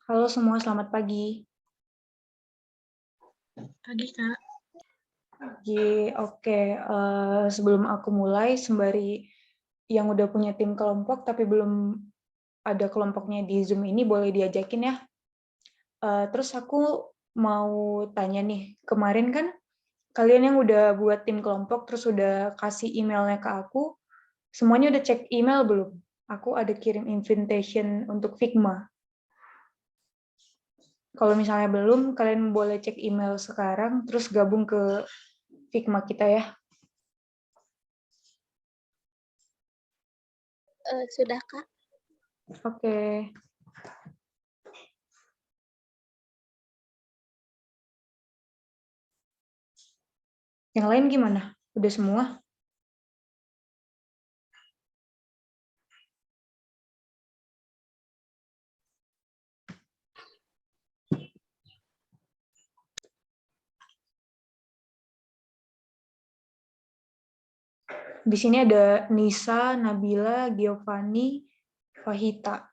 Halo semua, selamat pagi. Pagi, Kak. Oke. Sebelum aku mulai, sembari yang udah punya tim kelompok tapi belum ada kelompoknya di Zoom ini boleh diajakin ya. Terus aku mau tanya nih, kemarin kan kalian yang udah buat tim kelompok terus udah kasih emailnya ke aku, semuanya udah cek email belum? Aku ada kirim invitation untuk Figma. Kalau misalnya belum, kalian boleh cek email sekarang, terus gabung ke Figma kita ya. Sudah, Kak. Oke. Yang lain gimana? Udah semua? Di sini ada Nisa, Nabila, Giovanni, Fahita.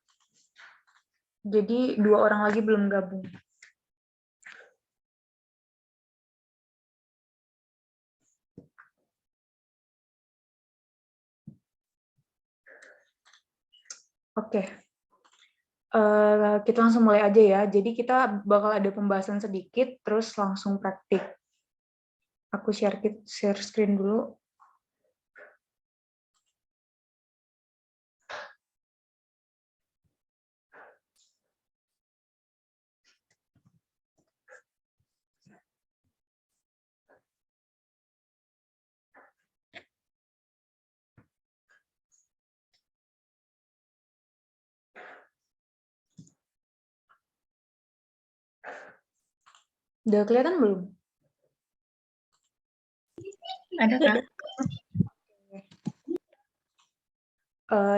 Jadi 2 orang lagi belum gabung. Oke. Kita langsung mulai aja ya. Jadi kita bakal ada pembahasan sedikit, terus langsung praktik. Aku share screen dulu. Udah kelihatan belum? Ada, Kak.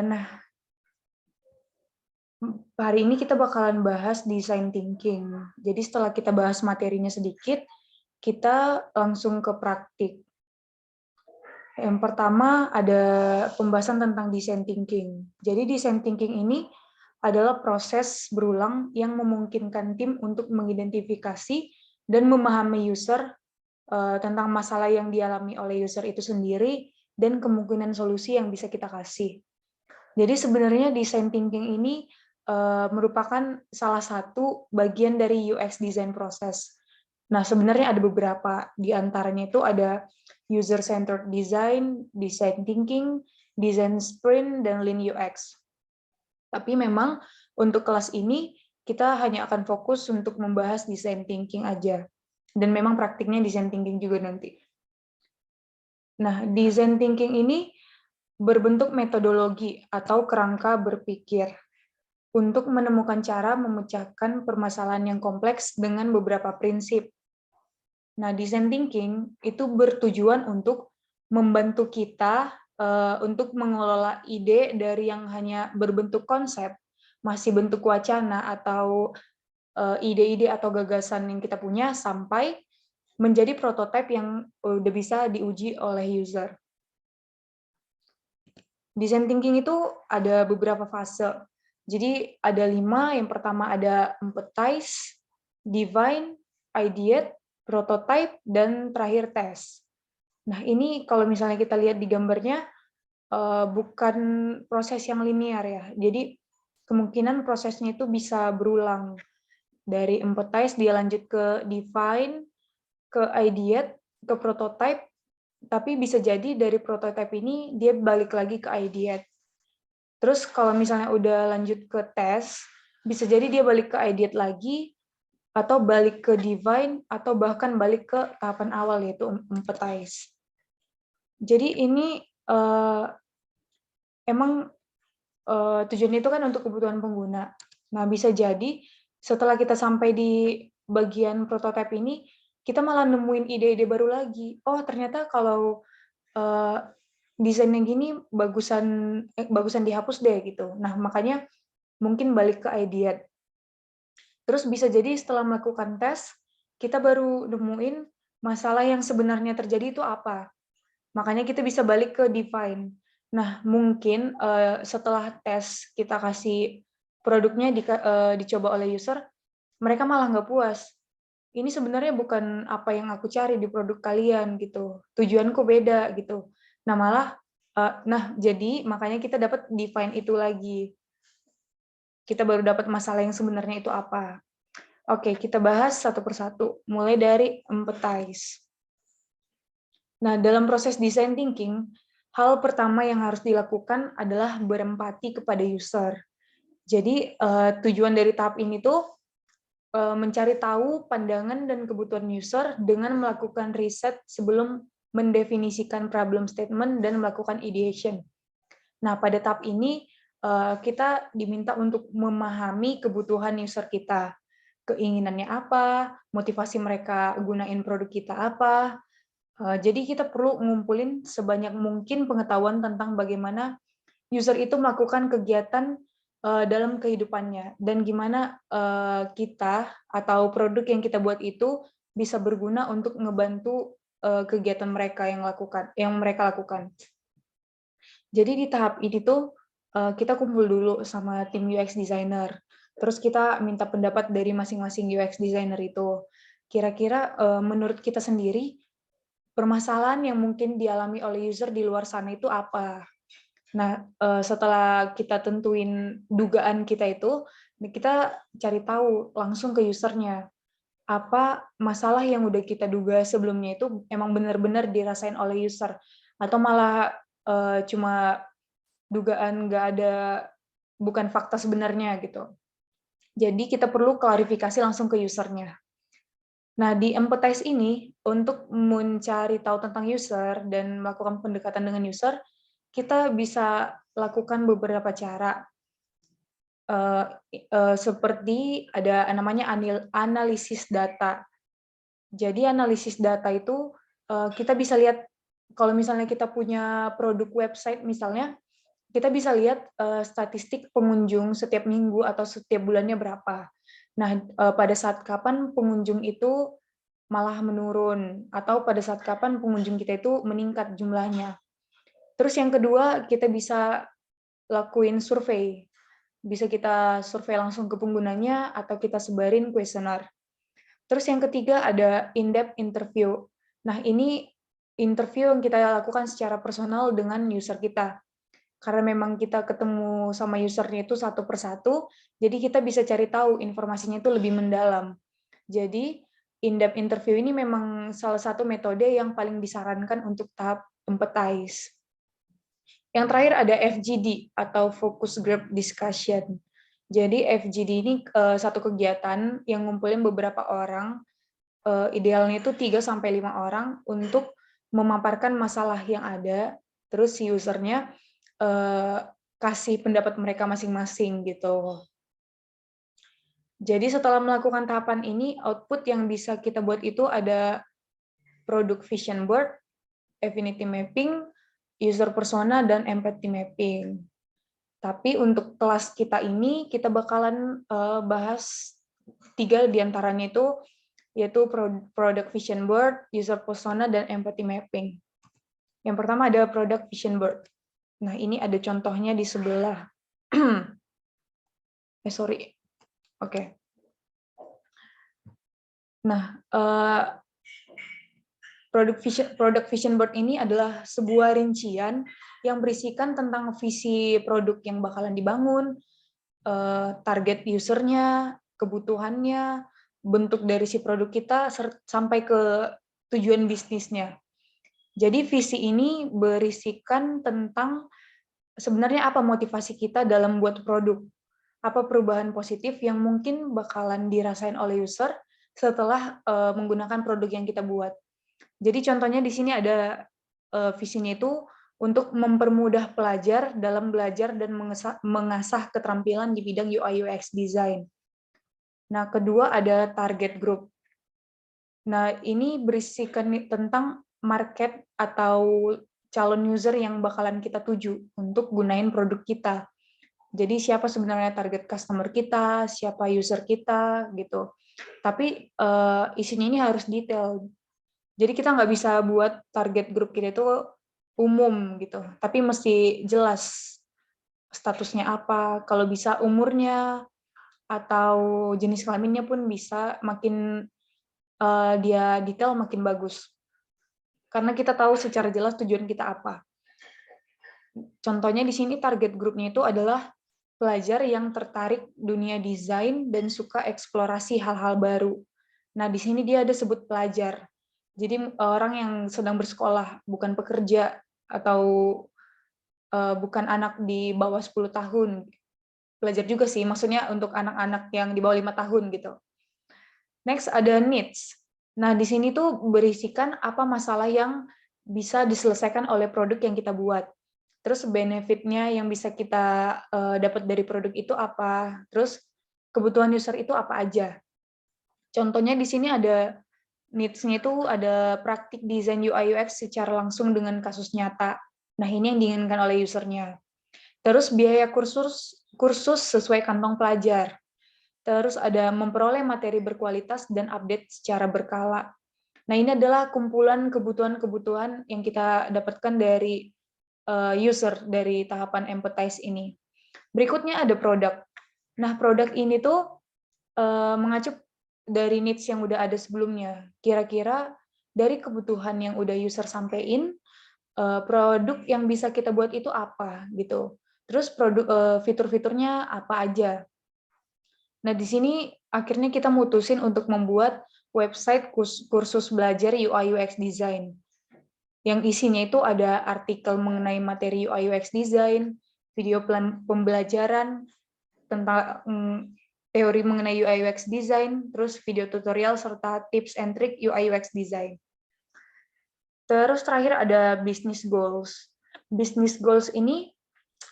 Nah, hari ini kita bakalan bahas design thinking. Jadi setelah kita bahas materinya sedikit, kita langsung ke praktik. Yang pertama ada pembahasan tentang design thinking. Jadi design thinking ini adalah proses berulang yang memungkinkan tim untuk mengidentifikasi dan memahami user tentang masalah yang dialami oleh user itu sendiri dan kemungkinan solusi yang bisa kita kasih. Jadi sebenarnya design thinking ini merupakan salah satu bagian dari UX design process. Nah, sebenarnya ada beberapa, di antaranya itu ada user-centered design, design thinking, design sprint, dan lean UX. Tapi memang untuk kelas ini, kita hanya akan fokus untuk membahas design thinking aja. Dan memang praktiknya design thinking juga nanti. Nah, design thinking ini berbentuk metodologi atau kerangka berpikir untuk menemukan cara memecahkan permasalahan yang kompleks dengan beberapa prinsip. Nah, design thinking itu bertujuan untuk membantu kita untuk mengelola ide dari yang hanya berbentuk konsep, masih bentuk wacana atau ide-ide atau gagasan yang kita punya sampai menjadi prototipe yang udah bisa diuji oleh user. Design thinking itu ada beberapa fase. Jadi ada 5, yang pertama ada empathize, define, ideate, prototype, dan terakhir test. Nah ini kalau misalnya kita lihat di gambarnya, bukan proses yang linear ya. Jadi kemungkinan prosesnya itu bisa berulang. Dari empathize dia lanjut ke define, ke ideate, ke prototype, tapi bisa jadi dari prototype ini dia balik lagi ke ideate. Terus kalau misalnya udah lanjut ke tes, bisa jadi dia balik ke ideate lagi, atau balik ke divine, atau bahkan balik ke tahapan awal yaitu empathize. Jadi ini emang tujuannya itu kan untuk kebutuhan pengguna. Nah bisa jadi setelah kita sampai di bagian prototipe ini, kita malah nemuin ide-ide baru lagi. Oh ternyata kalau desain yang gini bagusan dihapus deh gitu. Nah makanya mungkin balik ke idea. Terus bisa jadi setelah melakukan tes, kita baru nemuin masalah yang sebenarnya terjadi itu apa. Makanya kita bisa balik ke define. Nah, mungkin setelah tes kita kasih produknya dicoba oleh user, mereka malah nggak puas. Ini sebenarnya bukan apa yang aku cari di produk kalian gitu. Tujuanku beda gitu. Nah malah, jadi makanya kita dapat define itu lagi. Kita baru dapat masalah yang sebenarnya itu apa. Oke, kita bahas satu persatu. Mulai dari empathize. Nah, dalam proses design thinking, hal pertama yang harus dilakukan adalah berempati kepada user. Jadi tujuan dari tahap ini tuh mencari tahu pandangan dan kebutuhan user dengan melakukan riset sebelum mendefinisikan problem statement dan melakukan ideation. Nah, pada tahap ini kita diminta untuk memahami kebutuhan user kita, keinginannya apa, motivasi mereka gunain produk kita apa. Jadi kita perlu ngumpulin sebanyak mungkin pengetahuan tentang bagaimana user itu melakukan kegiatan dalam kehidupannya dan gimana kita atau produk yang kita buat itu bisa berguna untuk ngebantu kegiatan mereka yang mereka lakukan. Jadi di tahap ini tuh kita kumpul dulu sama tim UX designer. Terus kita minta pendapat dari masing-masing UX designer itu. Kira-kira menurut kita sendiri permasalahan yang mungkin dialami oleh user di luar sana itu apa? Nah, setelah kita tentuin dugaan kita itu, kita cari tahu langsung ke usernya. Apa masalah yang udah kita duga sebelumnya itu emang benar-benar dirasain oleh user, atau malah cuma dugaan nggak ada, bukan fakta sebenarnya gitu. Jadi kita perlu klarifikasi langsung ke usernya. Nah, di empathize ini, untuk mencari tahu tentang user dan melakukan pendekatan dengan user, kita bisa lakukan beberapa cara, seperti ada namanya analisis data. Jadi analisis data itu kita bisa lihat kalau misalnya kita punya produk website misalnya, kita bisa lihat statistik pengunjung setiap minggu atau setiap bulannya berapa. Nah, pada saat kapan pengunjung itu malah menurun, atau pada saat kapan pengunjung kita itu meningkat jumlahnya. Terus yang kedua, kita bisa lakuin survei. Bisa kita survei langsung ke penggunanya atau kita sebarin kuesioner. Terus yang ketiga ada in-depth interview. Nah, ini interview yang kita lakukan secara personal dengan user kita. Karena memang kita ketemu sama usernya itu satu persatu, jadi kita bisa cari tahu informasinya itu lebih mendalam. Jadi, in-depth interview ini memang salah satu metode yang paling disarankan untuk tahap empathize. Yang terakhir ada FGD atau Focus Group Discussion. Jadi FGD ini satu kegiatan yang ngumpulin beberapa orang, idealnya itu 3-5 orang untuk memaparkan masalah yang ada, terus si usernya kasih pendapat mereka masing-masing gitu. Jadi setelah melakukan tahapan ini, output yang bisa kita buat itu ada product vision board, affinity mapping, user persona, dan empathy mapping. Tapi untuk kelas kita ini, kita bakalan bahas 3 diantaranya itu, yaitu product vision board, user persona, dan empathy mapping. Yang pertama ada product vision board. Nah, ini ada contohnya di sebelah. Sorry. Oke. Nah, product vision board ini adalah sebuah rincian yang berisikan tentang visi produk yang bakalan dibangun, target usernya, kebutuhannya, bentuk dari si produk kita, sampai ke tujuan bisnisnya. Jadi visi ini berisikan tentang sebenarnya apa motivasi kita dalam buat produk, apa perubahan positif yang mungkin bakalan dirasain oleh user setelah menggunakan produk yang kita buat. Jadi contohnya di sini ada visinya itu untuk mempermudah pelajar dalam belajar dan mengasah keterampilan di bidang UI UX design. Nah, kedua ada target group. Nah, ini berisikan tentang market atau calon user yang bakalan kita tuju untuk gunain produk kita. Jadi siapa sebenarnya target customer kita, siapa user kita, gitu. Tapi isinya ini harus detail. Jadi kita nggak bisa buat target grup kita itu umum gitu, tapi mesti jelas statusnya apa, kalau bisa umurnya, atau jenis kelaminnya pun bisa, makin dia detail makin bagus. Karena kita tahu secara jelas tujuan kita apa. Contohnya di sini target grupnya itu adalah pelajar yang tertarik dunia desain dan suka eksplorasi hal-hal baru. Nah, di sini dia ada sebut pelajar. Jadi orang yang sedang bersekolah, bukan pekerja atau bukan anak di bawah 10 tahun. Pelajar juga sih, maksudnya untuk anak-anak yang di bawah 5 tahun gitu. Next ada needs. Nah, di sini tuh berisikan apa masalah yang bisa diselesaikan oleh produk yang kita buat. Terus benefit-nya yang bisa kita dapat dari produk itu apa? Terus kebutuhan user itu apa aja? Contohnya di sini ada needs-nya itu ada praktik desain UI UX secara langsung dengan kasus nyata. Nah, ini yang diinginkan oleh usernya. Terus biaya kursus sesuai kantong pelajar. Terus ada memperoleh materi berkualitas dan update secara berkala. Nah, ini adalah kumpulan kebutuhan-kebutuhan yang kita dapatkan dari user dari tahapan empathize ini. Berikutnya ada produk. Nah, produk ini tuh mengacu dari needs yang udah ada sebelumnya. Kira-kira dari kebutuhan yang udah user sampein, produk yang bisa kita buat itu apa gitu. Terus produk fitur-fiturnya apa aja. Nah, di sini akhirnya kita mutusin untuk membuat website kursus belajar UI UX design. Yang isinya itu ada artikel mengenai materi UI UX design, video plan pembelajaran tentang teori mengenai UI UX design, terus video tutorial serta tips and trick UI UX design. Terus terakhir ada business goals. Business goals ini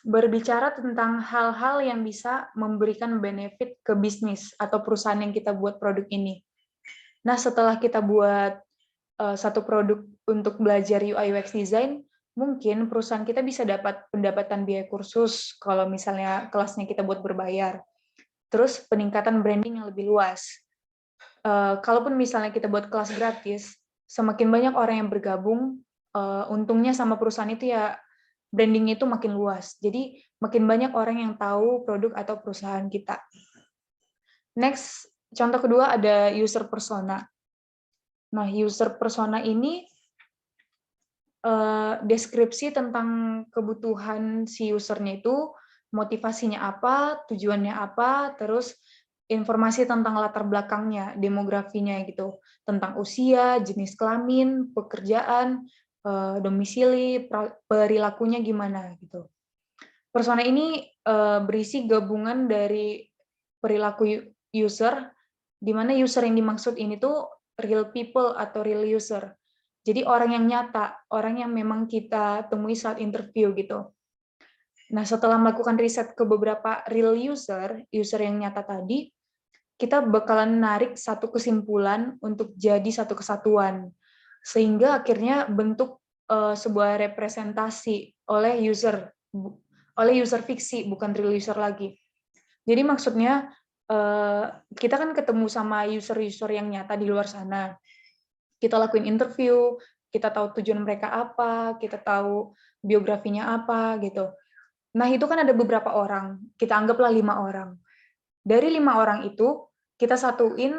berbicara tentang hal-hal yang bisa memberikan benefit ke bisnis atau perusahaan yang kita buat produk ini. Nah, setelah kita buat satu produk untuk belajar UI UX design, mungkin perusahaan kita bisa dapat pendapatan biaya kursus kalau misalnya kelasnya kita buat berbayar. Terus peningkatan branding yang lebih luas. Kalaupun misalnya kita buat kelas gratis, semakin banyak orang yang bergabung, untungnya sama perusahaan itu ya brandingnya itu makin luas. Jadi makin banyak orang yang tahu produk atau perusahaan kita. Next, contoh kedua ada user persona. Nah, user persona ini deskripsi tentang kebutuhan si usernya itu, motivasinya apa, tujuannya apa, terus informasi tentang latar belakangnya, demografinya gitu, tentang usia, jenis kelamin, pekerjaan, domisili, perilakunya gimana gitu. Persona ini berisi gabungan dari perilaku user, di mana user yang dimaksud ini tuh real people atau real user. Jadi orang yang nyata, orang yang memang kita temui saat interview gitu. Nah, setelah melakukan riset ke beberapa real user yang nyata tadi, kita bakalan narik satu kesimpulan untuk jadi satu kesatuan. Sehingga akhirnya bentuk sebuah representasi oleh user fiksi, bukan real user lagi. Jadi maksudnya kita kan ketemu sama user-user yang nyata di luar sana. Kita lakuin interview, kita tahu tujuan mereka apa, kita tahu biografinya apa gitu. Nah, itu kan ada beberapa orang, kita anggaplah 5 orang. Dari 5 orang itu, kita satuin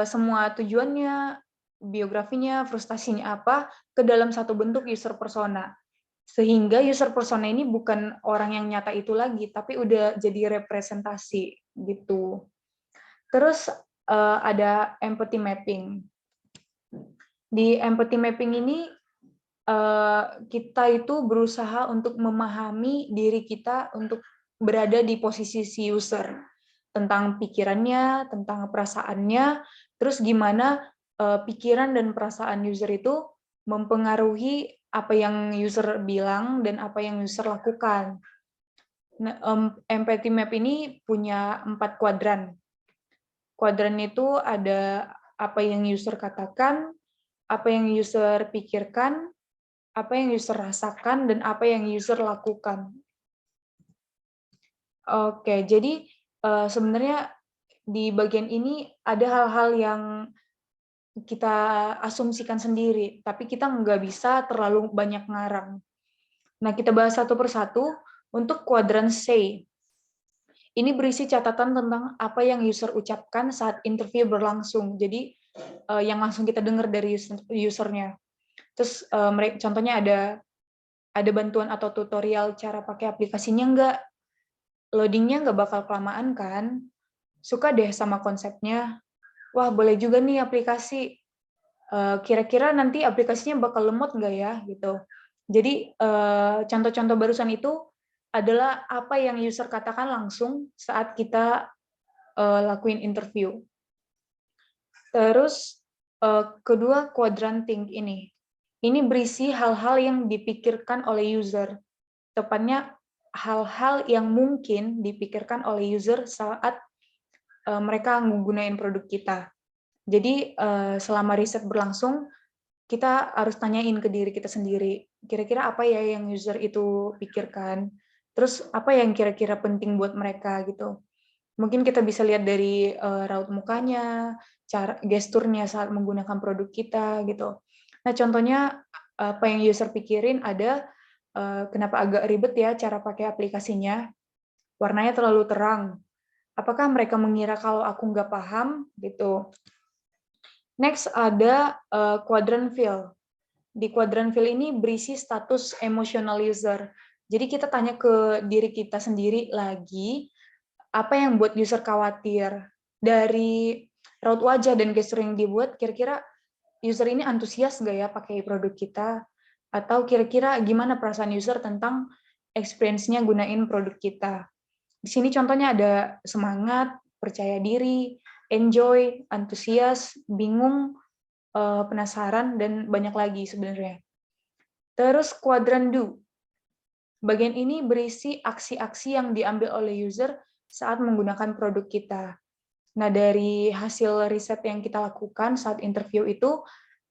semua tujuannya, biografinya, frustasinya apa, ke dalam satu bentuk user persona. Sehingga user persona ini bukan orang yang nyata itu lagi, tapi udah jadi representasi gitu. Terus ada empathy mapping. Di empathy mapping ini kita itu berusaha untuk memahami diri kita untuk berada di posisi si user, tentang pikirannya, tentang perasaannya, terus gimana pikiran dan perasaan user itu mempengaruhi apa yang user bilang dan apa yang user lakukan. Nah, empathy map ini punya 4 kuadran. Kuadran itu ada apa yang user katakan, apa yang user pikirkan, apa yang user rasakan, dan apa yang user lakukan. Oke, jadi sebenarnya di bagian ini ada hal-hal yang kita asumsikan sendiri, tapi kita nggak bisa terlalu banyak ngarang. Nah, kita bahas satu persatu. Untuk kuadran C, ini berisi catatan tentang apa yang user ucapkan saat interview berlangsung. Jadi yang langsung kita dengar dari usernya. Terus contohnya ada bantuan atau tutorial cara pakai aplikasinya nggak? Loadingnya nggak bakal kelamaan kan? Suka deh sama konsepnya. Wah, boleh juga nih aplikasi. Kira-kira nanti aplikasinya bakal lemot nggak ya? Gitu. Jadi contoh-contoh barusan itu adalah apa yang user katakan langsung saat kita lakuin interview. Terus kedua kuadran think ini. Ini berisi hal-hal yang dipikirkan oleh user. Tepatnya hal-hal yang mungkin dipikirkan oleh user saat mereka menggunakan produk kita. Jadi selama riset berlangsung, kita harus tanyain ke diri kita sendiri, kira-kira apa ya yang user itu pikirkan, terus apa yang kira-kira penting buat mereka gitu. Mungkin kita bisa lihat dari raut mukanya, cara gesturnya saat menggunakan produk kita gitu. Nah, contohnya apa yang user pikirin ada kenapa agak ribet ya cara pakai aplikasinya, warnanya terlalu terang. Apakah mereka mengira kalau aku nggak paham gitu. Next ada quadrant feel. Di quadrant feel ini berisi status emotional user. Jadi kita tanya ke diri kita sendiri lagi, apa yang buat user khawatir. Dari raut wajah dan gestur yang dibuat, kira-kira user ini antusias nggak ya pakai produk kita? Atau kira-kira gimana perasaan user tentang experience-nya gunain produk kita? Di sini contohnya ada semangat, percaya diri, enjoy, antusias, bingung, penasaran, dan banyak lagi sebenarnya. Terus kuadran do. Bagian ini berisi aksi-aksi yang diambil oleh user saat menggunakan produk kita. Nah, dari hasil riset yang kita lakukan saat interview itu,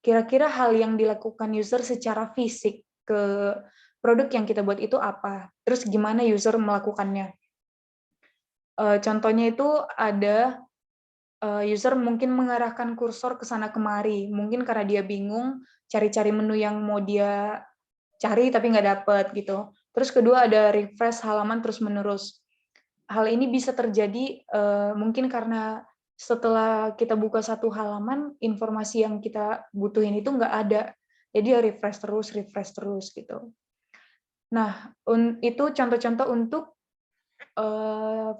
kira-kira hal yang dilakukan user secara fisik ke produk yang kita buat itu apa? Terus gimana user melakukannya? Contohnya itu ada user mungkin mengarahkan kursor ke sana kemari, mungkin karena dia bingung cari-cari menu yang mau dia cari tapi nggak dapet gitu. Terus kedua ada refresh halaman terus-menerus. Hal ini bisa terjadi mungkin karena setelah kita buka satu halaman, informasi yang kita butuhin itu nggak ada. Jadi ya refresh terus gitu. Nah, itu contoh-contoh untuk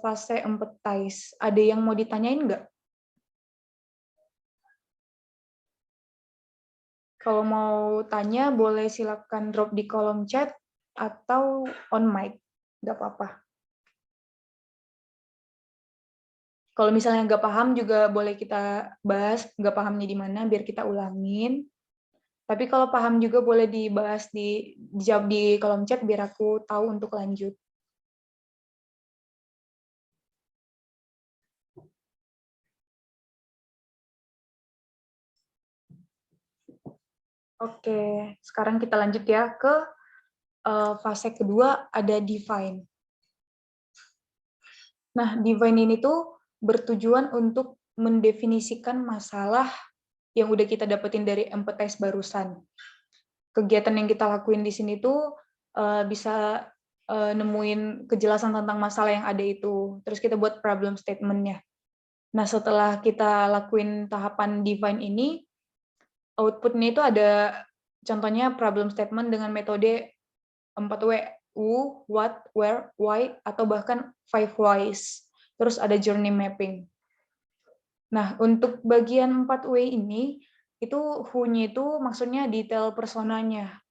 fase empathize. Ada yang mau ditanyain nggak? Kalau mau tanya, boleh silakan drop di kolom chat atau on mic, nggak apa-apa. Kalau misalnya nggak paham juga boleh kita bahas nggak pahamnya di mana, biar kita ulangin. Tapi kalau paham juga boleh dibahas dijawab di kolom chat biar aku tahu untuk lanjut. Oke, sekarang kita lanjut ya ke fase kedua, ada define. Nah, define ini tuh bertujuan untuk mendefinisikan masalah yang udah kita dapetin dari empathize barusan. Kegiatan yang kita lakuin di sini tuh bisa nemuin kejelasan tentang masalah yang ada itu. Terus kita buat problem statement-nya. Nah, setelah kita lakuin tahapan define ini, output-nya itu ada contohnya problem statement dengan metode 4W, who, what, where, why, atau bahkan 5 whys. Terus ada journey mapping. Nah, untuk bagian 4W ini, itu who-nya itu maksudnya detail personanya,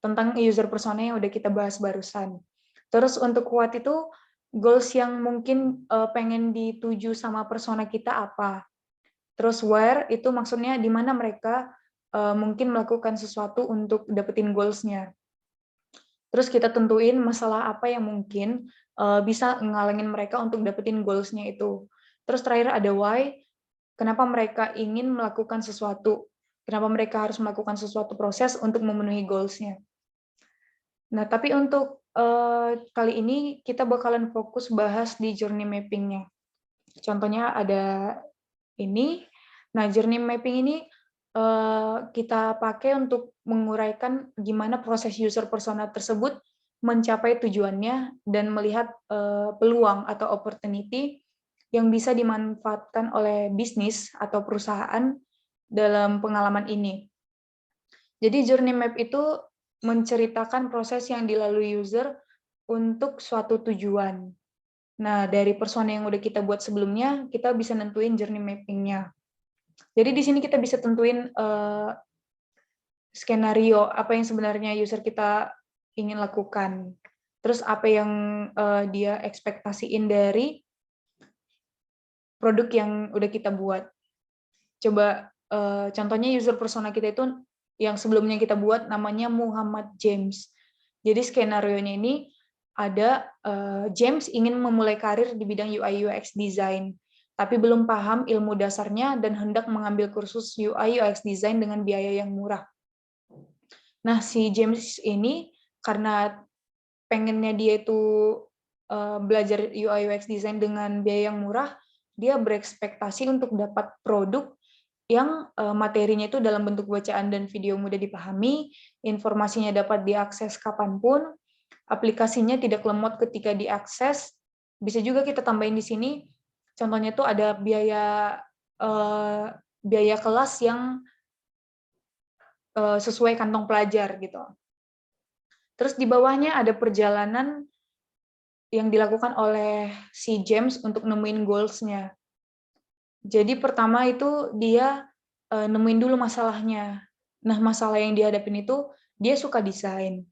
tentang user persona yang udah kita bahas barusan. Terus untuk what itu, goals yang mungkin pengen dituju sama persona kita apa. Terus where itu maksudnya di mana mereka mungkin melakukan sesuatu untuk dapetin goals-nya. Terus kita tentuin masalah apa yang mungkin bisa ngalangin mereka untuk dapetin goals-nya itu. Terus terakhir ada why, kenapa mereka ingin melakukan sesuatu, kenapa mereka harus melakukan sesuatu proses untuk memenuhi goals-nya. Nah, tapi untuk kali ini kita bakalan fokus bahas di journey mapping-nya. Contohnya ada ini. Nah, journey mapping ini kita pakai untuk menguraikan gimana proses user persona tersebut mencapai tujuannya dan melihat peluang atau opportunity yang bisa dimanfaatkan oleh bisnis atau perusahaan dalam pengalaman ini. Jadi journey map itu menceritakan proses yang dilalui user untuk suatu tujuan. Nah, dari persona yang udah kita buat sebelumnya, kita bisa nentuin journey mapping-nya. Jadi di sini kita bisa tentuin skenario apa yang sebenarnya user kita ingin lakukan. Terus apa yang dia ekspektasiin dari produk yang udah kita buat. Coba contohnya user persona kita itu yang sebelumnya kita buat namanya Muhammad James. Jadi skenario-nya ini ada James ingin memulai karir di bidang UI UX design, tapi belum paham ilmu dasarnya dan hendak mengambil kursus UI UX design dengan biaya yang murah. Nah, si James ini karena pengennya dia itu belajar UI UX design dengan biaya yang murah, dia berekspektasi untuk dapat produk yang materinya itu dalam bentuk bacaan dan video mudah dipahami, informasinya dapat diakses kapanpun, aplikasinya tidak lemot ketika diakses. Bisa juga kita tambahin di sini, contohnya tuh ada biaya kelas yang sesuai kantong pelajar gitu. Terus di bawahnya ada perjalanan yang dilakukan oleh si James untuk nemuin goals-nya. Jadi pertama itu dia nemuin dulu masalahnya. Nah, masalah yang dihadapin itu dia suka desain.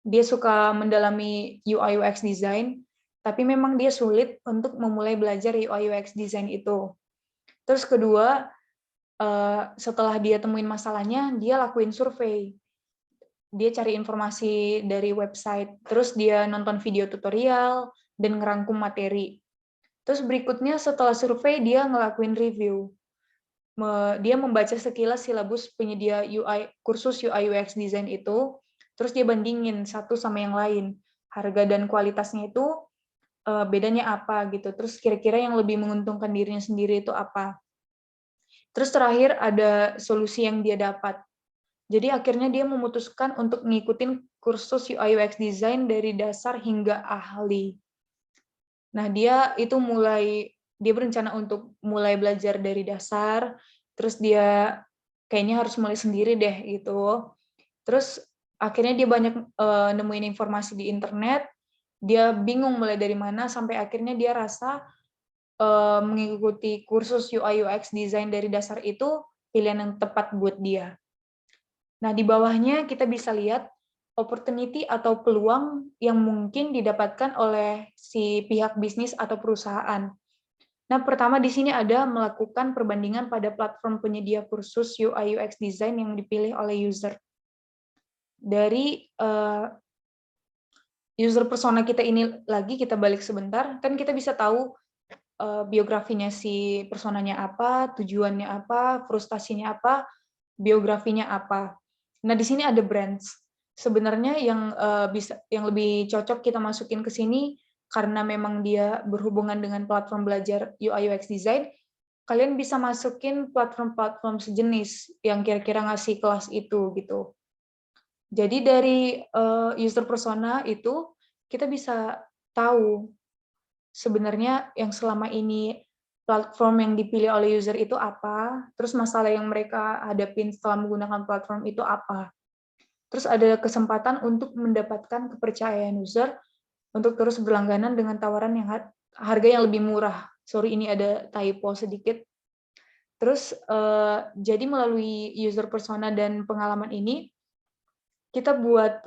Dia suka mendalami UI UX design, tapi memang dia sulit untuk memulai belajar UI UX design itu. Terus kedua, setelah dia temuin masalahnya, dia lakuin survei. Dia cari informasi dari website, terus dia nonton video tutorial dan ngerangkum materi. Terus berikutnya setelah survei dia ngelakuin review. Dia membaca sekilas silabus penyedia kursus UI UX design itu, terus dia bandingin satu sama yang lain. Harga dan kualitasnya itu bedanya apa gitu. Terus kira-kira yang lebih menguntungkan dirinya sendiri itu apa. Terus terakhir ada solusi yang dia dapat. Jadi akhirnya dia memutuskan untuk ngikutin kursus UI UX design dari dasar hingga ahli. Nah, dia berencana untuk mulai belajar dari dasar, terus dia kayaknya harus mulai sendiri deh gitu. Terus akhirnya dia banyak nemuin informasi di internet, dia bingung mulai dari mana sampai akhirnya dia rasa mengikuti kursus UI UX design dari dasar itu pilihan yang tepat buat dia. Nah, di bawahnya kita bisa lihat opportunity atau peluang yang mungkin didapatkan oleh si pihak bisnis atau perusahaan. Nah, pertama di sini ada melakukan perbandingan pada platform penyedia kursus UI UX design yang dipilih oleh user. Dari user persona kita ini lagi, kita balik sebentar, kan kita bisa tahu biografinya si personanya apa, tujuannya apa, frustasinya apa, biografinya apa. Nah, di sini ada brands. Sebenarnya yang lebih cocok kita masukin ke sini karena memang dia berhubungan dengan platform belajar UI UX design, kalian bisa masukin platform-platform sejenis yang kira-kira ngasih kelas itu gitu. Jadi dari user persona itu kita bisa tahu sebenarnya yang selama ini platform yang dipilih oleh user itu apa, terus masalah yang mereka hadapin setelah menggunakan platform itu apa. Terus ada kesempatan untuk mendapatkan kepercayaan user untuk terus berlangganan dengan tawaran yang harga yang lebih murah. Sorry, ini ada typo sedikit. Terus jadi melalui user persona dan pengalaman ini, kita bakalan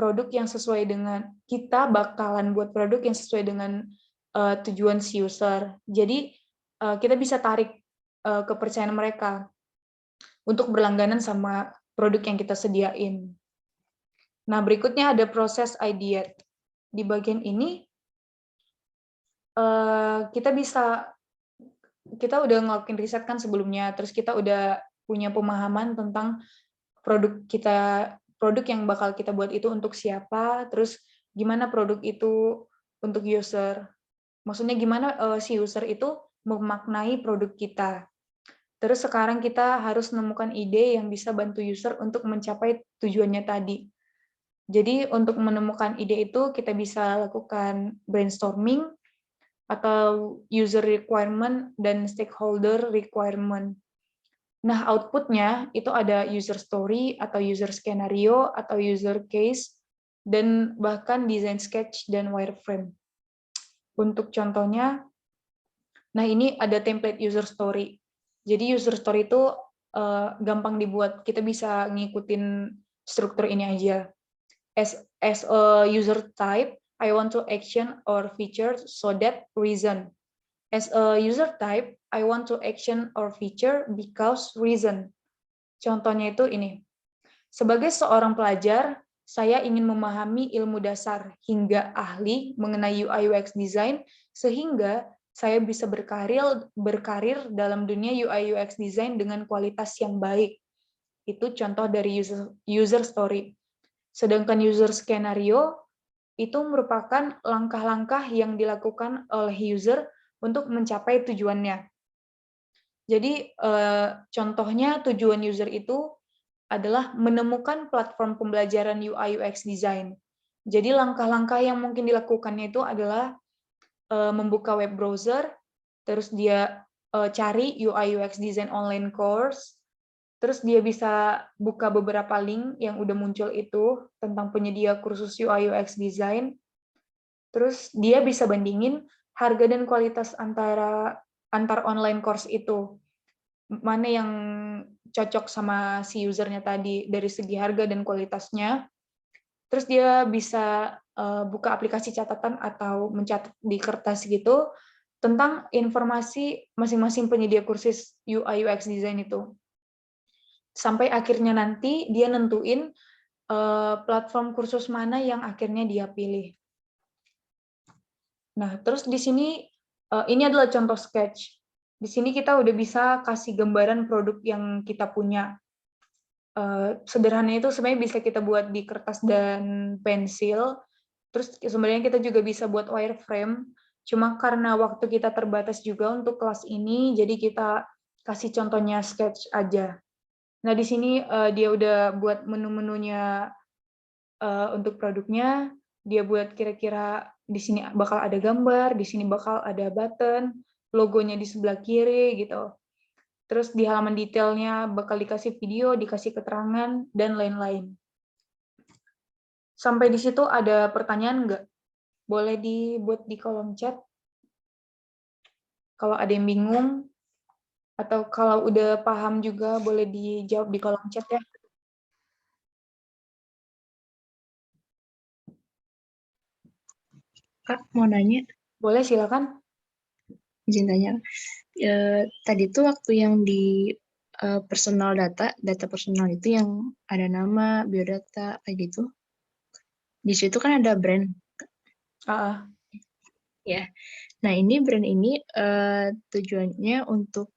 buat produk yang sesuai dengan tujuan si user. Jadi kita bisa tarik kepercayaan mereka untuk berlangganan sama produk yang kita sediain. Nah, berikutnya ada proses ideate. Di bagian ini kita udah ngelakuin riset kan sebelumnya, terus kita udah punya pemahaman tentang produk yang bakal kita buat itu untuk siapa, terus gimana produk itu untuk user. Maksudnya gimana si user itu memaknai produk kita. Terus sekarang kita harus menemukan ide yang bisa bantu user untuk mencapai tujuannya tadi. Jadi untuk menemukan ide itu kita bisa lakukan brainstorming atau user requirement dan stakeholder requirement. Nah, outputnya itu ada user story atau user skenario atau user case dan bahkan design sketch dan wireframe. Untuk contohnya, nah ini ada template user story. Jadi user story itu gampang dibuat. Kita bisa ngikutin struktur ini aja. As a user type, I want to action or feature so that reason. As a user type, I want to action or feature because reason. Contohnya itu ini. Sebagai seorang pelajar, saya ingin memahami ilmu dasar hingga ahli mengenai UI UX design sehingga saya bisa berkarir dalam dunia UI UX design dengan kualitas yang baik. Itu contoh dari user story. Sedangkan user skenario itu merupakan langkah-langkah yang dilakukan oleh user untuk mencapai tujuannya. Jadi contohnya tujuan user itu adalah menemukan platform pembelajaran UI UX design. Jadi langkah-langkah yang mungkin dilakukannya itu adalah membuka web browser, terus dia cari UI UX design online course, terus dia bisa buka beberapa link yang udah muncul itu tentang penyedia kursus UI UX design. Terus dia bisa bandingin harga dan kualitas antar online course itu. Mana yang cocok sama si usernya tadi dari segi harga dan kualitasnya. Terus dia bisa buka aplikasi catatan atau mencatat di kertas gitu tentang informasi masing-masing penyedia kursus UI UX design itu. Sampai akhirnya nanti dia nentuin platform kursus mana yang akhirnya dia pilih. Nah, terus di sini ini adalah contoh sketch. Di sini kita udah bisa kasih gambaran produk yang kita punya. Sederhananya itu sebenarnya bisa kita buat di kertas dan pensil. Terus sebenarnya kita juga bisa buat wireframe. Cuma karena waktu kita terbatas juga untuk kelas ini, jadi kita kasih contohnya sketch aja. Nah, di sini dia udah buat menu-menunya untuk produknya. Dia buat kira-kira di sini bakal ada gambar, di sini bakal ada button, logonya di sebelah kiri gitu. Terus di halaman detailnya bakal dikasih video, dikasih keterangan, dan lain-lain. Sampai di situ ada pertanyaan nggak? Boleh dibuat di kolom chat. Kalau ada yang bingung, atau kalau udah paham juga boleh dijawab di kolom chat ya. Kak, mau nanya, Boleh, silakan. izin tanya. Tadi tuh waktu yang di personal data personal itu yang ada nama, biodata, kayak gitu. Di situ kan ada brand, Ah, ya. Nah, ini brand ini tujuannya untuk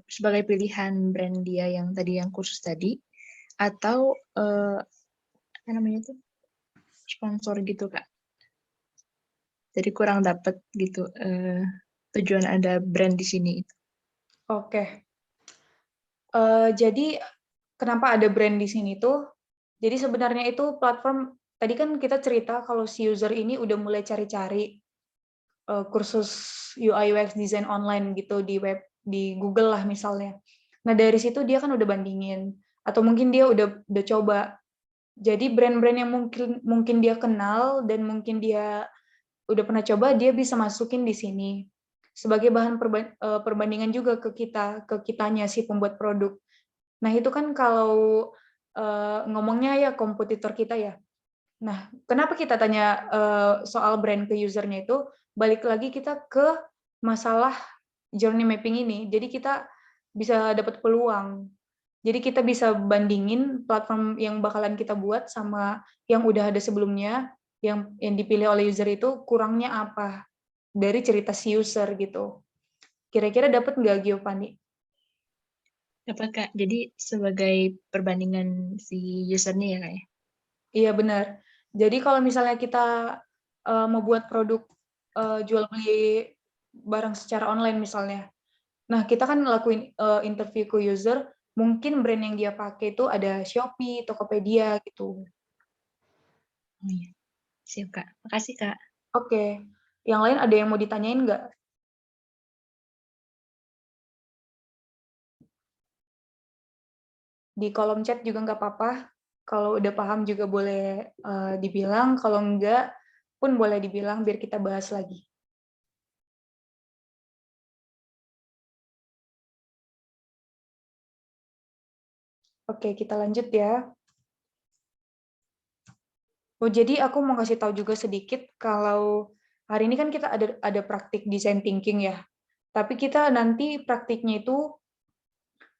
sebagai pilihan brand dia yang tadi yang kursus tadi, atau apa namanya tuh sponsor gitu Kak. Jadi kurang dapet gitu tujuan ada brand di sini. oke. Jadi kenapa ada brand di sini tuh? Jadi sebenarnya itu platform, tadi kan kita cerita kalau si user ini udah mulai cari-cari kursus UI UX design online gitu di web, di Google lah misalnya. Nah, dari situ dia kan udah bandingin atau mungkin dia udah coba. Jadi brand-brand yang mungkin mungkin dia kenal dan mungkin dia udah pernah coba, dia bisa masukin di sini sebagai bahan perbandingan juga ke kitanya si pembuat produk. Nah, itu kan kalau ngomongnya ya kompetitor kita ya. Nah, kenapa kita tanya soal brand ke usernya itu, balik lagi kita ke masalah journey mapping ini. Jadi kita bisa dapat peluang. Jadi kita bisa bandingin platform yang bakalan kita buat sama yang udah ada sebelumnya, yang dipilih oleh user itu kurangnya apa dari cerita si user gitu. Kira-kira dapat nggak, Giovanni? Dapat Kak. Jadi sebagai perbandingan si usernya ya Kak ya. Iya benar. Jadi kalau misalnya kita mau buat produk jual beli barang secara online misalnya, nah kita kan ngelakuin interview ke user, mungkin brand yang dia pakai itu ada Shopee, Tokopedia gitu. Iya, siap Kak. Makasih Kak. Oke, yang lain ada yang mau ditanyain nggak? Di kolom chat juga nggak apa-apa. Kalau udah paham juga boleh dibilang, kalau enggak pun boleh dibilang biar kita bahas lagi. Oke, kita lanjut ya. Oh, jadi aku mau kasih tahu juga sedikit kalau hari ini kan kita ada praktik design thinking ya. Tapi kita nanti praktiknya itu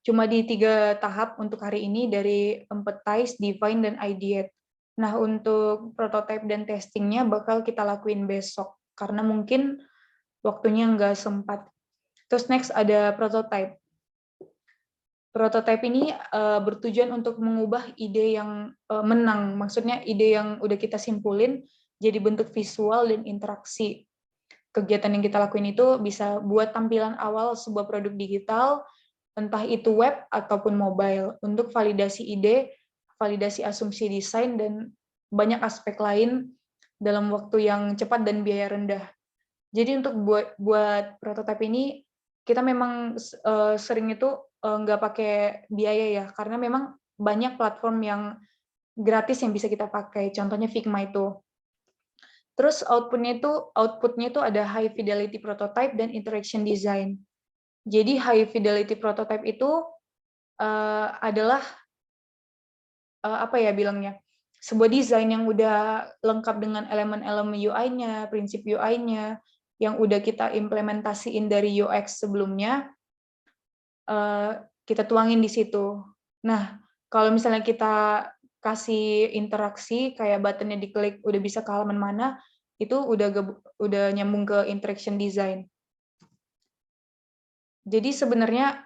cuma di 3 tahap untuk hari ini dari empathize, define, dan ideate. Nah, untuk prototype dan testingnya bakal kita lakuin besok, karena mungkin waktunya nggak sempat. Terus next ada prototype. Prototype ini bertujuan untuk mengubah ide yang menang, maksudnya ide yang udah kita simpulin jadi bentuk visual dan interaksi. Kegiatan yang kita lakuin itu bisa buat tampilan awal sebuah produk digital, entah itu web ataupun mobile, untuk validasi ide, validasi asumsi desain, dan banyak aspek lain dalam waktu yang cepat dan biaya rendah. Jadi untuk buat prototipe ini kita memang sering itu nggak pakai biaya ya, karena memang banyak platform yang gratis yang bisa kita pakai. Contohnya Figma itu. Terus outputnya itu ada high fidelity prototype dan interaction design. Jadi high fidelity prototype itu adalah apa ya bilangnya, sebuah desain yang udah lengkap dengan elemen-elemen UI-nya, prinsip UI-nya, yang udah kita implementasiin dari UX sebelumnya, kita tuangin di situ. Nah, kalau misalnya kita kasih interaksi, kayak buttonnya diklik udah bisa ke halaman mana, itu udah nyambung ke interaction design. Jadi sebenarnya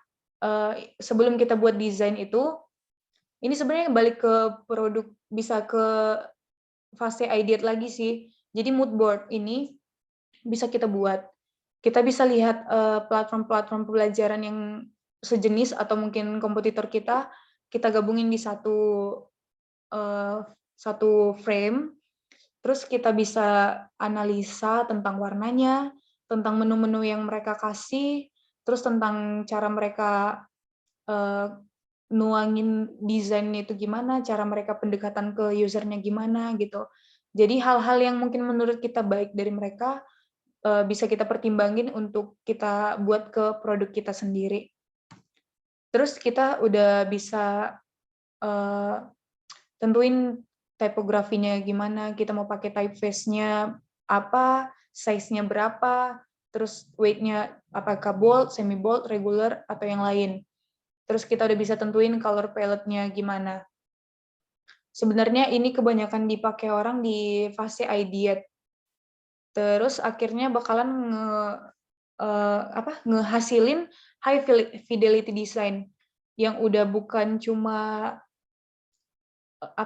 sebelum kita buat desain itu, ini sebenarnya balik ke produk, bisa ke fase ideate lagi sih. Jadi mood board ini bisa kita buat. Kita bisa lihat platform-platform pembelajaran yang sejenis atau mungkin kompetitor kita gabungin di satu frame. Terus kita bisa analisa tentang warnanya, tentang menu-menu yang mereka kasih, terus tentang cara mereka nuangin desainnya itu gimana, cara mereka pendekatan ke usernya gimana gitu. Jadi hal-hal yang mungkin menurut kita baik dari mereka bisa kita pertimbangin untuk kita buat ke produk kita sendiri. Terus kita udah bisa tentuin tipografinya gimana, kita mau pakai typeface-nya apa, size-nya berapa, terus weight-nya apakah bold, semi bold, regular, atau yang lain. Terus kita udah bisa tentuin color palette-nya gimana. Sebenarnya ini kebanyakan dipakai orang di fase ideate. Terus akhirnya bakalan ngehasilin high fidelity design yang udah bukan cuma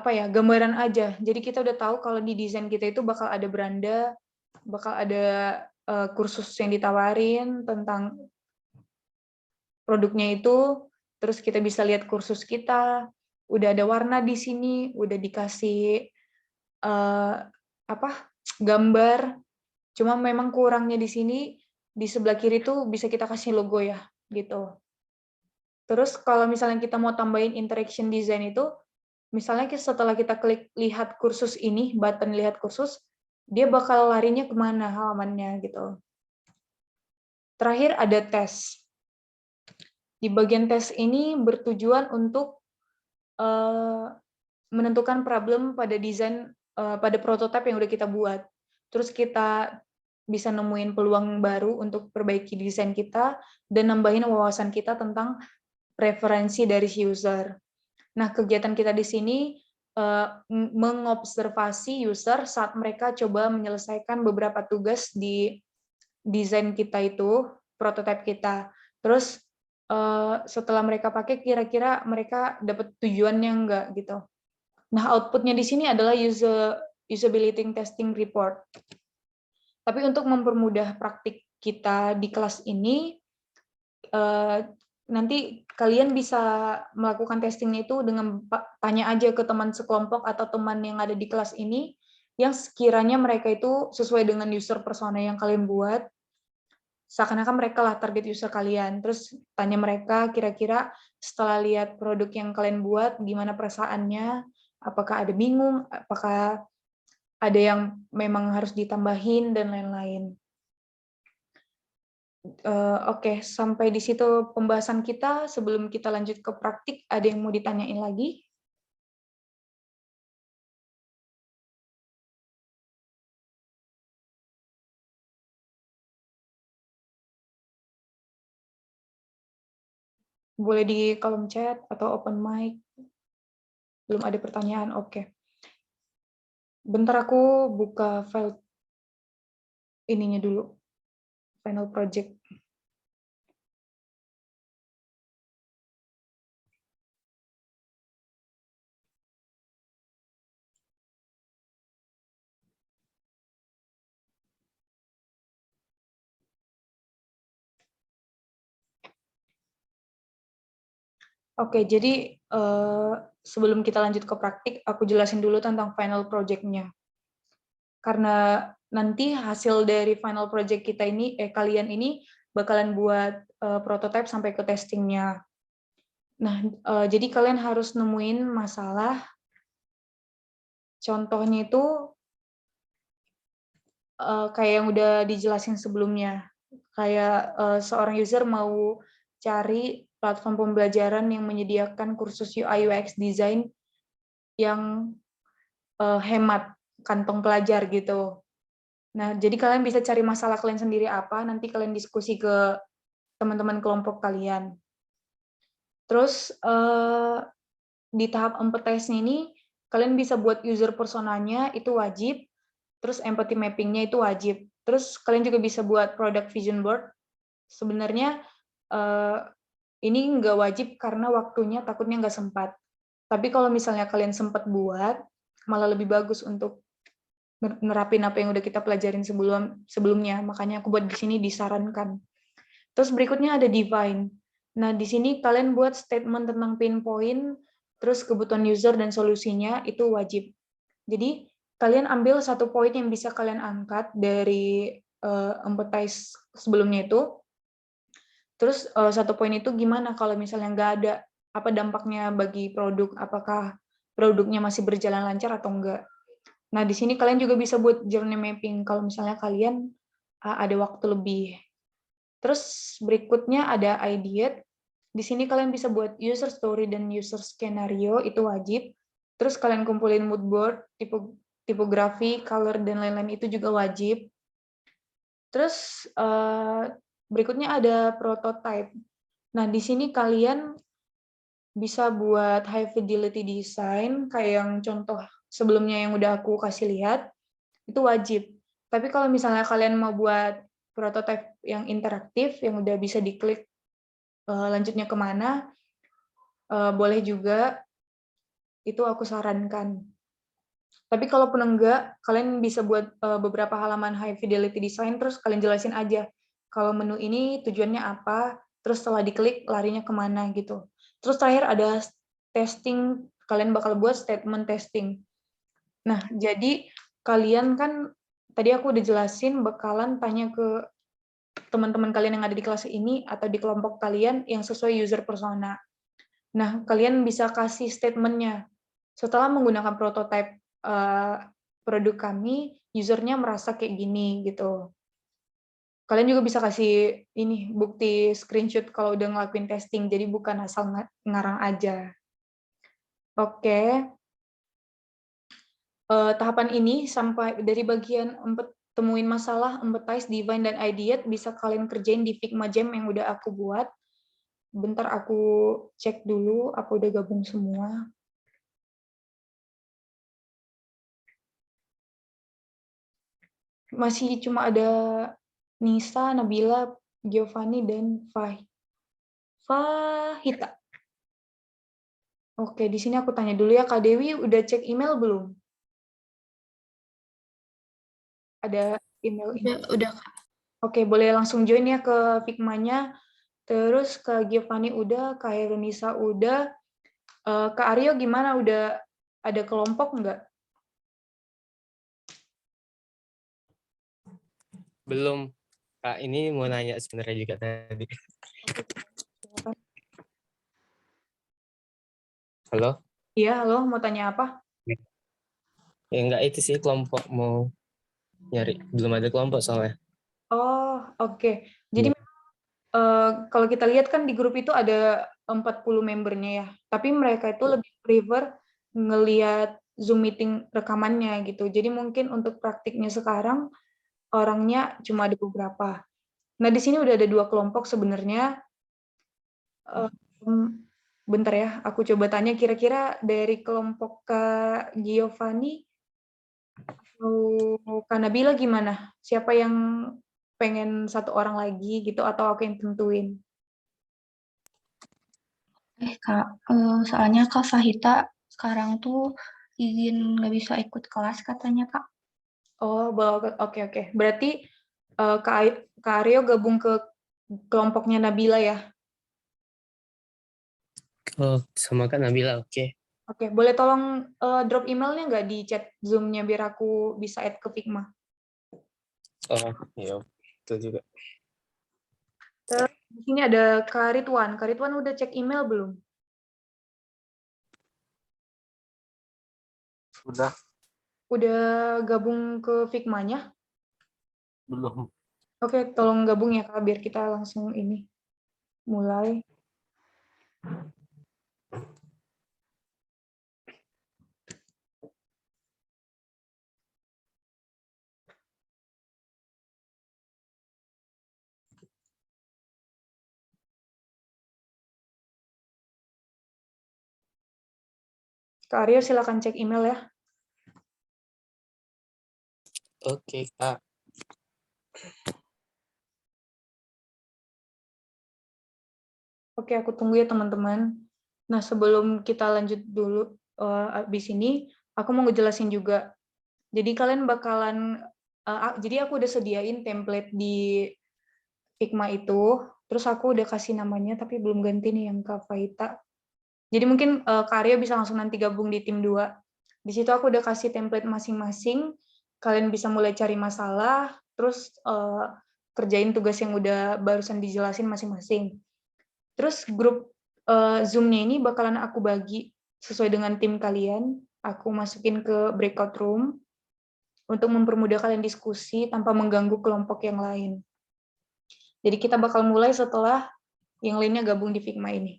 gambaran aja. Jadi kita udah tahu kalau di desain kita itu bakal ada beranda, bakal ada kursus yang ditawarin tentang produknya itu, terus kita bisa lihat kursus kita, udah ada warna di sini, udah dikasih uh, gambar. Cuma memang kurangnya di sini, di sebelah kiri tuh bisa kita kasih logo ya, gitu. Terus kalau misalnya kita mau tambahin interaction design itu, misalnya setelah kita klik lihat kursus ini, button lihat kursus, dia bakal larinya kemana halamannya gitu. Terakhir ada tes. Di bagian tes ini bertujuan untuk menentukan problem pada desain, pada prototipe yang udah kita buat. Terus kita bisa nemuin peluang baru untuk perbaiki desain kita dan nambahin wawasan kita tentang preferensi dari user. Nah, kegiatan kita di sini mengobservasi user saat mereka coba menyelesaikan beberapa tugas di desain kita itu, prototipe kita. Terus setelah mereka pakai, kira-kira mereka dapat tujuannya enggak gitu. Nah, outputnya di sini adalah usability testing report. Tapi untuk mempermudah praktik kita di kelas ini, nanti kalian bisa melakukan testingnya itu dengan tanya aja ke teman sekelompok atau teman yang ada di kelas ini. yang sekiranya mereka itu sesuai dengan user persona yang kalian buat. Seakan-akan mereka lah target user kalian. Terus tanya mereka kira-kira setelah lihat produk yang kalian buat, gimana perasaannya, apakah ada bingung, apakah ada yang memang harus ditambahin, dan lain-lain. Oke, sampai di situ pembahasan kita. Sebelum kita lanjut ke praktik, ada yang mau ditanyain lagi? Boleh di kolom chat atau open mic. Belum ada pertanyaan? Oke. Bentar aku buka file ininya dulu. Final project. Oke, jadi sebelum kita lanjut ke praktik, aku jelasin dulu tentang final project-nya. Karena nanti hasil dari final project kita ini, kalian ini bakalan buat prototype sampai ke testingnya. Nah, jadi kalian harus nemuin masalah, contohnya itu kayak yang udah dijelasin sebelumnya. Kayak seorang user mau cari platform pembelajaran yang menyediakan kursus UI UX design yang hemat kantong pelajar gitu. Nah, jadi kalian bisa cari masalah kalian sendiri apa, nanti kalian diskusi ke teman-teman kelompok kalian. Terus di tahap empathize ini, kalian bisa buat user personanya, itu wajib. Terus empathy mapping-nya itu wajib. Terus kalian juga bisa buat product vision board. Sebenarnya ini nggak wajib karena waktunya takutnya nggak sempat. Tapi kalau misalnya kalian sempat buat, malah lebih bagus untuk nerapin apa yang udah kita pelajarin sebelumnya. Makanya aku buat di sini disarankan. Terus berikutnya ada define. Nah, di sini kalian buat statement tentang pain point, terus kebutuhan user dan solusinya itu wajib. Jadi kalian ambil satu poin yang bisa kalian angkat dari empathize sebelumnya itu. Terus satu poin itu gimana kalau misalnya nggak ada, apa dampaknya bagi produk, apakah produknya masih berjalan lancar atau enggak. Nah, di sini kalian juga bisa buat journey mapping kalau misalnya kalian ada waktu lebih. Terus berikutnya ada idea. Di sini kalian bisa buat user story dan user scenario, itu wajib. Terus kalian kumpulin mood board, tipografi, color, dan lain-lain itu juga wajib. Terus berikutnya ada prototype. Nah, di sini kalian bisa buat high fidelity design, kayak yang contoh sebelumnya yang udah aku kasih lihat, itu wajib. Tapi kalau misalnya kalian mau buat prototype yang interaktif, yang udah bisa diklik lanjutnya kemana, boleh juga, itu aku sarankan. Tapi kalaupun enggak, kalian bisa buat beberapa halaman high fidelity design, terus kalian jelasin aja, kalau menu ini tujuannya apa, terus setelah diklik larinya kemana gitu. Terus terakhir ada testing, kalian bakal buat statement testing. Nah, jadi kalian kan, tadi aku udah jelasin bakalan tanya ke teman-teman kalian yang ada di kelas ini atau di kelompok kalian yang sesuai user persona. Nah, kalian bisa kasih statement-nya. Setelah menggunakan prototype produk kami, usernya merasa kayak gini gitu. Kalian juga bisa kasih ini bukti screenshot kalau udah ngelakuin testing, jadi bukan asal ngarang aja. Oke. Tahapan ini sampai dari bagian temuin masalah, empathize, define, dan ideate bisa kalian kerjain di Figma Jam yang udah aku buat. Bentar aku cek dulu apa udah gabung semua. Masih cuma ada Nisa, Nabila, Giovanni, dan Fahita. Oke, di sini aku tanya dulu ya, Kak Dewi udah cek email belum? Ada email ini. Udah, Kak. Oke, boleh langsung join ya ke Figma-nya. Terus ke Giovanni udah, Kak Herunisa udah. Kak Aryo gimana? Udah ada kelompok nggak? Belum, Kak. Ini mau nanya sebenarnya juga tadi. Silakan. Halo? Iya, halo, mau tanya apa? Ya enggak, itu sih kelompok mau nyari. Belum ada kelompok soalnya. Oh, oke. Jadi Iya. kalau kita lihat kan di grup itu ada 40 membernya ya. Tapi mereka itu lebih prefer ngelihat Zoom meeting rekamannya gitu. Jadi mungkin untuk praktiknya sekarang orangnya cuma ada beberapa. Nah, di sini udah ada 2 kelompok sebenarnya. Bentar ya, aku coba tanya kira-kira dari kelompok Kak Giovanni atau Kak Nabila gimana? Siapa yang pengen satu orang lagi gitu atau aku yang tentuin? Kak, soalnya Kak Fahita sekarang tuh izin nggak bisa ikut kelas katanya Kak. Oh, oke oke. Berarti Kak Aryo gabung ke kelompoknya Nabila ya? Oh, sama Kak Nabila, oke. Oke, boleh tolong drop emailnya nggak di chat Zoom-nya biar aku bisa add ke Figma. Oh, iya. Itu juga. Terus di sini ada Kak Ridwan. Kak Ridwan udah cek email belum? Sudah. Udah gabung ke Figma-nya? Belum. Oke, tolong gabung ya Kak, biar kita langsung ini mulai. Kak Aryo silakan cek email ya. Oke, Kak. Oke, aku tunggu ya teman-teman. Nah, sebelum kita lanjut dulu abis ini, aku mau ngejelasin juga. Jadi kalian bakalan, jadi aku udah sediain template di Figma itu, terus aku udah kasih namanya, tapi belum ganti nih yang Kak Faita. Jadi mungkin Kak Aryo bisa langsung nanti gabung di tim 2. Di situ aku udah kasih template masing-masing, kalian bisa mulai cari masalah, terus kerjain tugas yang udah barusan dijelasin masing-masing. Terus grup Zoom-nya ini bakalan aku bagi sesuai dengan tim kalian. Aku masukin ke breakout room untuk mempermudah kalian diskusi tanpa mengganggu kelompok yang lain. Jadi kita bakal mulai setelah yang lainnya gabung di Figma ini.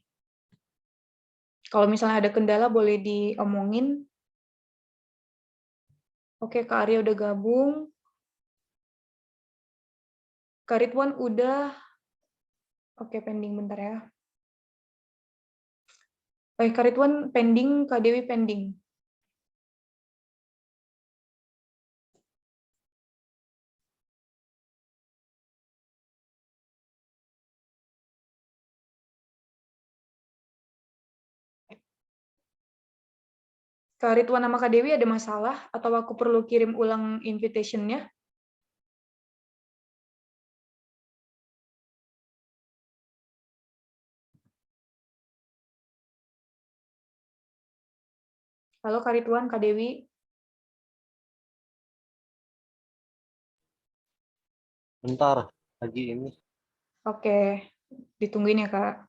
Kalau misalnya ada kendala boleh diomongin. Oke, Kak Arya udah gabung. Kak Ridwan udah. Oke, pending bentar ya. Kak Ridwan pending, Kak Dewi pending. Kak Ridwan sama Kak Dewi ada masalah atau aku perlu kirim ulang invitation-nya? Halo Kak Ridwan, Kak Dewi. Bentar, lagi ini. Oke, ditungguin ya Kak.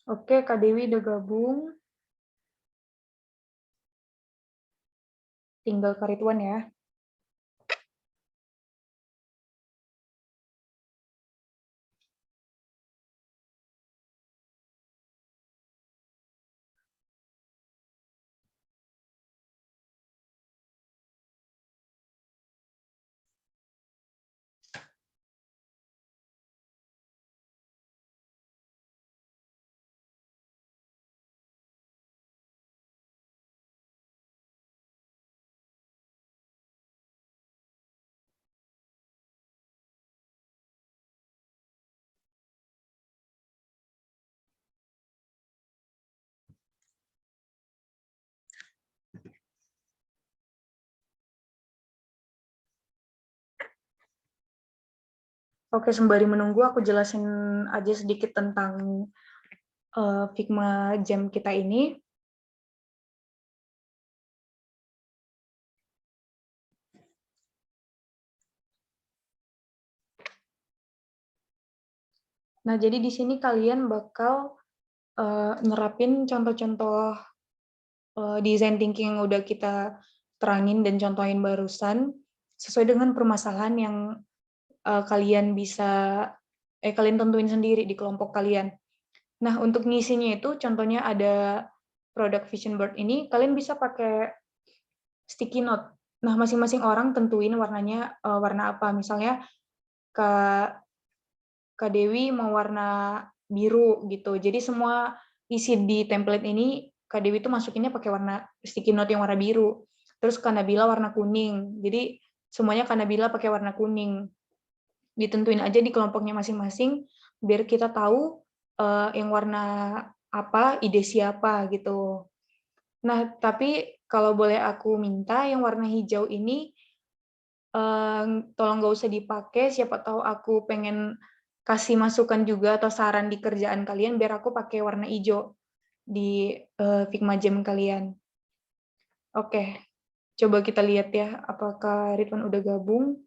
Oke, Kak Dewi udah gabung. Tinggal Kak Ridwan ya. Oke, sembari menunggu aku jelasin aja sedikit tentang Figma Jam kita ini. Nah, jadi di sini kalian bakal nerapin contoh-contoh design thinking yang udah kita terangin dan contohin barusan sesuai dengan permasalahan yang kalian bisa kalian tentuin sendiri di kelompok kalian. Nah, untuk ngisinya itu contohnya ada product vision board ini, kalian bisa pakai sticky note. Nah, masing-masing orang tentuin warnanya warna apa. Misalnya Kak Dewi mau warna biru gitu. Jadi semua isi di template ini Kak Dewi itu masukinnya pakai warna sticky note yang warna biru. Terus Kak Nabila warna kuning. Jadi semuanya Kak Nabila pakai warna kuning. Ditentuin aja di kelompoknya masing-masing biar kita tahu yang warna apa, ide siapa gitu. Nah, tapi kalau boleh aku minta yang warna hijau ini tolong nggak usah dipakai, siapa tahu aku pengen kasih masukan juga atau saran di kerjaan kalian biar aku pakai warna hijau di Figma Jam kalian. Oke, coba kita lihat ya apakah Ridwan udah gabung.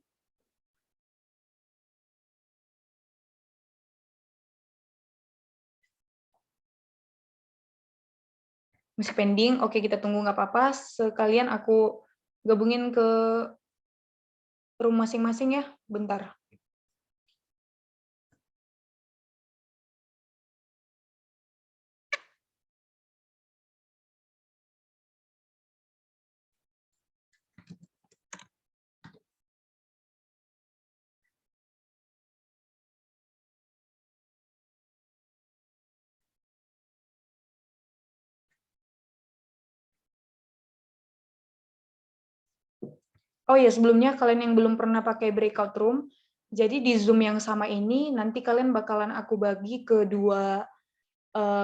Masih pending, oke kita tunggu nggak apa-apa. Sekalian aku gabungin ke room masing-masing ya, bentar. Oh ya, sebelumnya kalian yang belum pernah pakai breakout room, jadi di Zoom yang sama ini nanti kalian bakalan aku bagi ke dua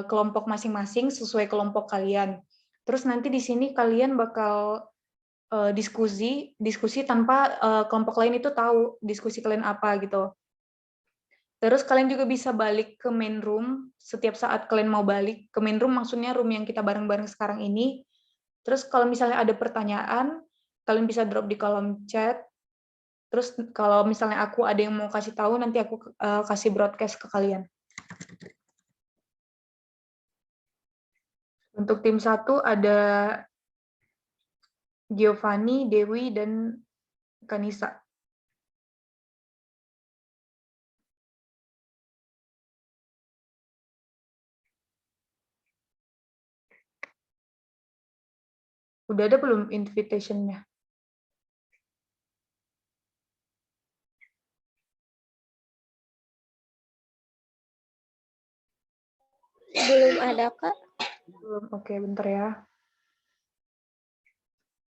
kelompok masing-masing sesuai kelompok kalian. Terus nanti di sini kalian bakal diskusi tanpa kelompok lain itu tahu diskusi kalian apa gitu. Terus kalian juga bisa balik ke main room setiap saat kalian mau balik ke main room, maksudnya room yang kita bareng-bareng sekarang ini. Terus kalau misalnya ada pertanyaan, kalian bisa drop di kolom chat. Terus kalau misalnya aku ada yang mau kasih tahu, nanti aku kasih broadcast ke kalian. Untuk tim 1 ada Giovanni, Dewi, dan Kanisa. Udah ada belum invitation-nya? Belum ada, Kak. Belum, oke, bentar ya.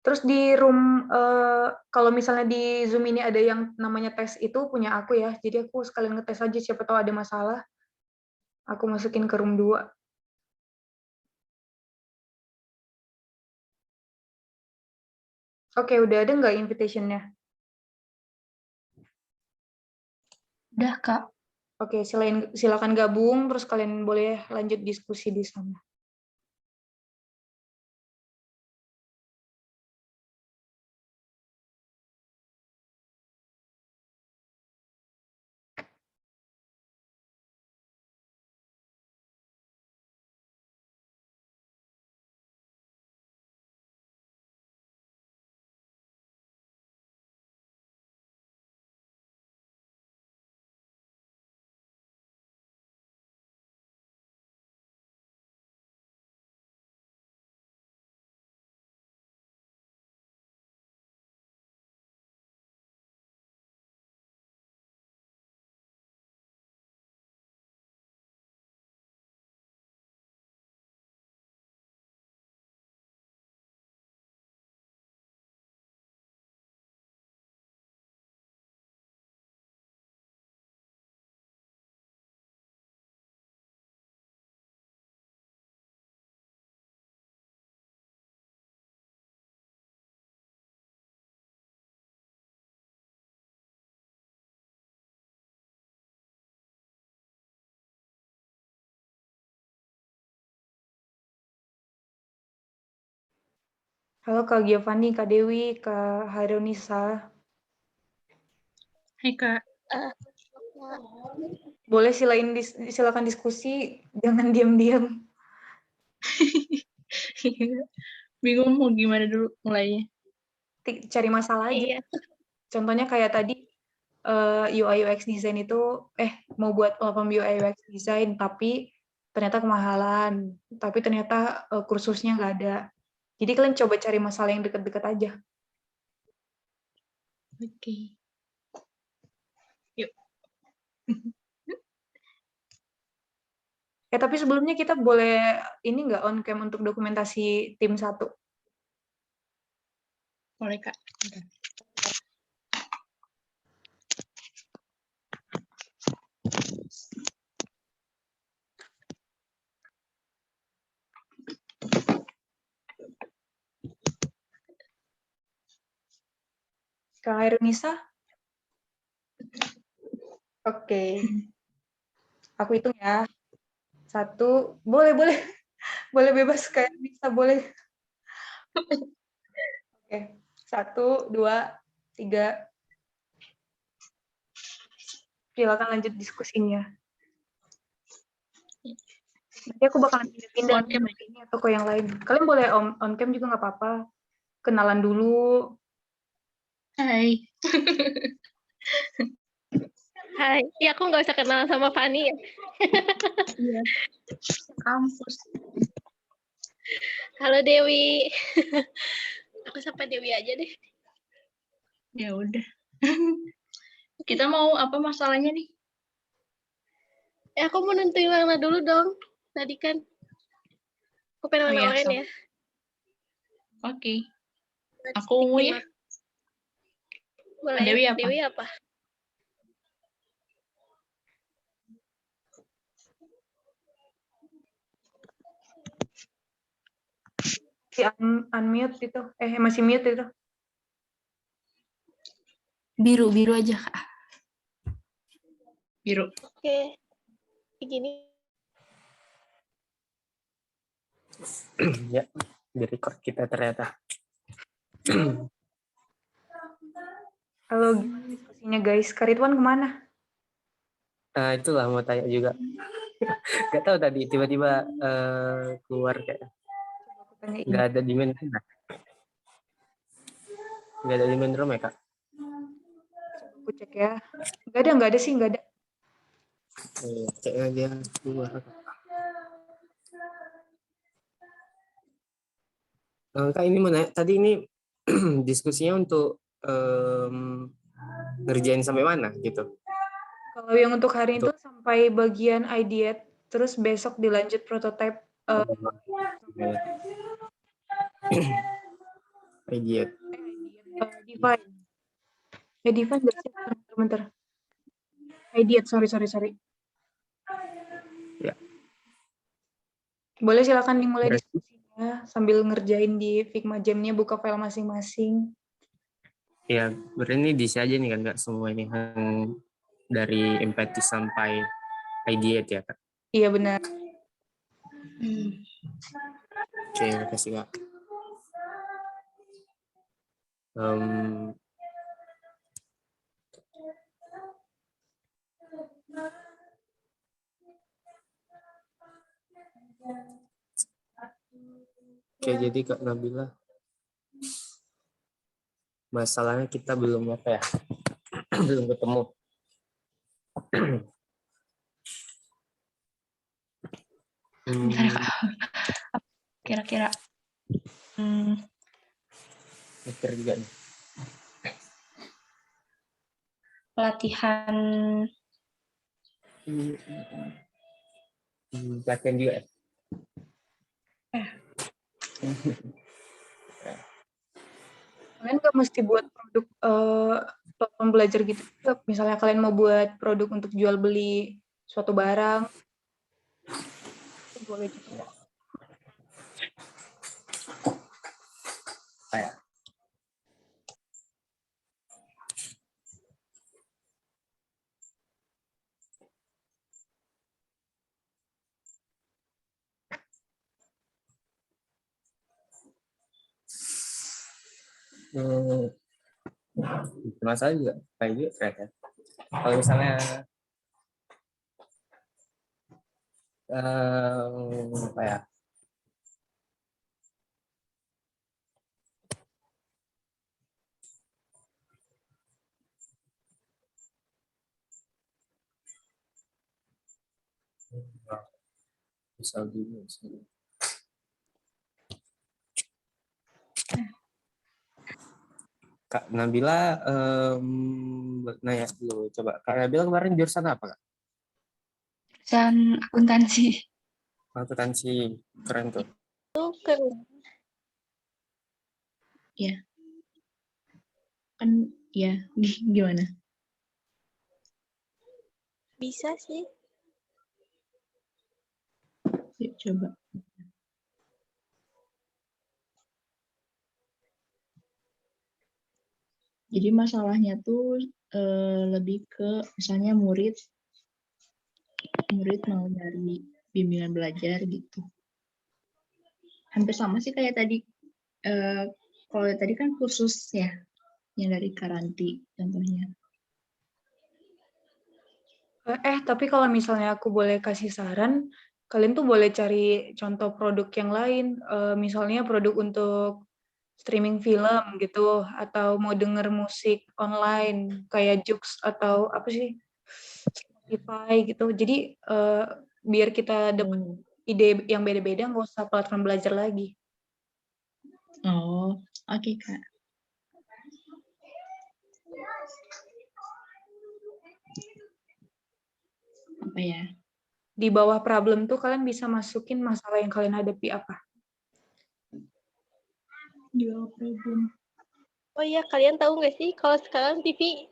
Terus di room, kalau misalnya di Zoom ini ada yang namanya tes itu punya aku ya, jadi aku sekalian ngetes aja, siapa tahu ada masalah, aku masukin ke room 2. Oke, udah ada nggak invitation-nya? Udah, Kak. Oke, silakan gabung, terus kalian boleh lanjut diskusi di sana. Halo Kak Giovanni, Kak Dewi, Kak Hairunisa. Hai Kak. Kak. Boleh silakan diskusi, jangan diam-diam. Bingung mau gimana dulu mulainya. Cari masalah aja. Iya. Contohnya kayak tadi UI UX design itu mau buat platform UI UX design tapi ternyata kemahalan, tapi ternyata kursusnya nggak ada. Jadi kalian coba cari masalah yang dekat-dekat aja. Oke. Yuk. Tapi sebelumnya kita boleh ini nggak on cam untuk dokumentasi tim 1? Mulai Kak. Bentar. Kak Hairunisa? Oke. Aku hitung ya. 1, boleh. Boleh bebas Kak Hairunisa, boleh. Oke. 1, 2, 3. Silakan lanjut diskusinya. Nanti aku bakalan pindah-pindah On cam aja. ini atau ke yang lain. Kalian boleh on cam juga nggak apa-apa. Kenalan dulu. Hai. Hai. Iya, aku nggak usah kenalan sama Fani ya. Iya. Kampus. Halo Dewi. Aku sapa Dewi aja deh. Ya udah. Kita mau apa masalahnya nih? Aku mau nentuin warna dulu dong. Tadi kan. Aku pengen Oh warna iya, oranye ya. Oke. Aku ungu ya. Boleh. Dewi apa? Dewi apa? Unmute itu. Masih mute itu. Biru aja, Kak. Biru. Oke. Begini. Ya, di record kita ternyata. Halo, gimana diskusinya guys? Kak Ridwan kemana? Nah, itulah mau tanya juga. Gak tahu tadi tiba-tiba keluar kayak Aku tanyain. nggak ada di main room. Nggak ada di main room ya Kak? Aku cek ya. Nggak ada sih, nggak ada. Cek aja keluar. Kak ini mau nanya, tadi ini diskusinya untuk ngerjain sampai mana gitu? Kalau yang untuk hari itu Untuk sampai bagian ideate, terus besok dilanjut prototype ideate. define. Define nggak sih? Bentar. Ideate, sorry. Ya. Boleh silakan dimulai Berarti- diskusinya sambil ngerjain di Figma Jam-nya, buka file masing-masing. Ya, berarti ini diisi aja nih kan Kak semua ini dari empathy sampai ideate ya Kak? Iya benar. Oke, makasih Kak. Oke, jadi Kak Nabila, masalahnya kita belum apa ya? Belum ketemu. Bentar ya, Kak. Kira-kira. Mikir juga nih. Pelatihan Pelatihan juga ya? Kalian nggak mesti buat produk platform belajar gitu. Misalnya kalian mau buat produk untuk jual beli suatu barang, itu boleh juga. Kayak Masalah juga kayak gitu keren ya. Kalau misalnya apa ya? Misal dulu. Kak Nabila nanya dulu, coba Kak Nabila kemarin jurusan apa Kak? Dan akuntansi. Akuntansi, keren tuh. Itu keren. Ya, kan ya gimana? Bisa sih. Yuk, coba. Jadi masalahnya tuh lebih ke misalnya murid mau nyari bimbingan belajar gitu. Hampir sama sih kayak tadi. Kalau tadi kan khusus ya, yang dari Karanti contohnya. Tapi kalau misalnya aku boleh kasih saran, kalian tuh boleh cari contoh produk yang lain, misalnya produk untuk streaming film gitu, atau mau denger musik online kayak Joox atau apa sih, Spotify gitu. Jadi biar kita dapat ide yang beda-beda, nggak usah platform belajar lagi. Oh, oke Kak. Apa ya? Di bawah problem tuh kalian bisa masukin masalah yang kalian hadapi apa. Di bawah problem. Oh iya, kalian tahu nggak sih kalau sekarang TV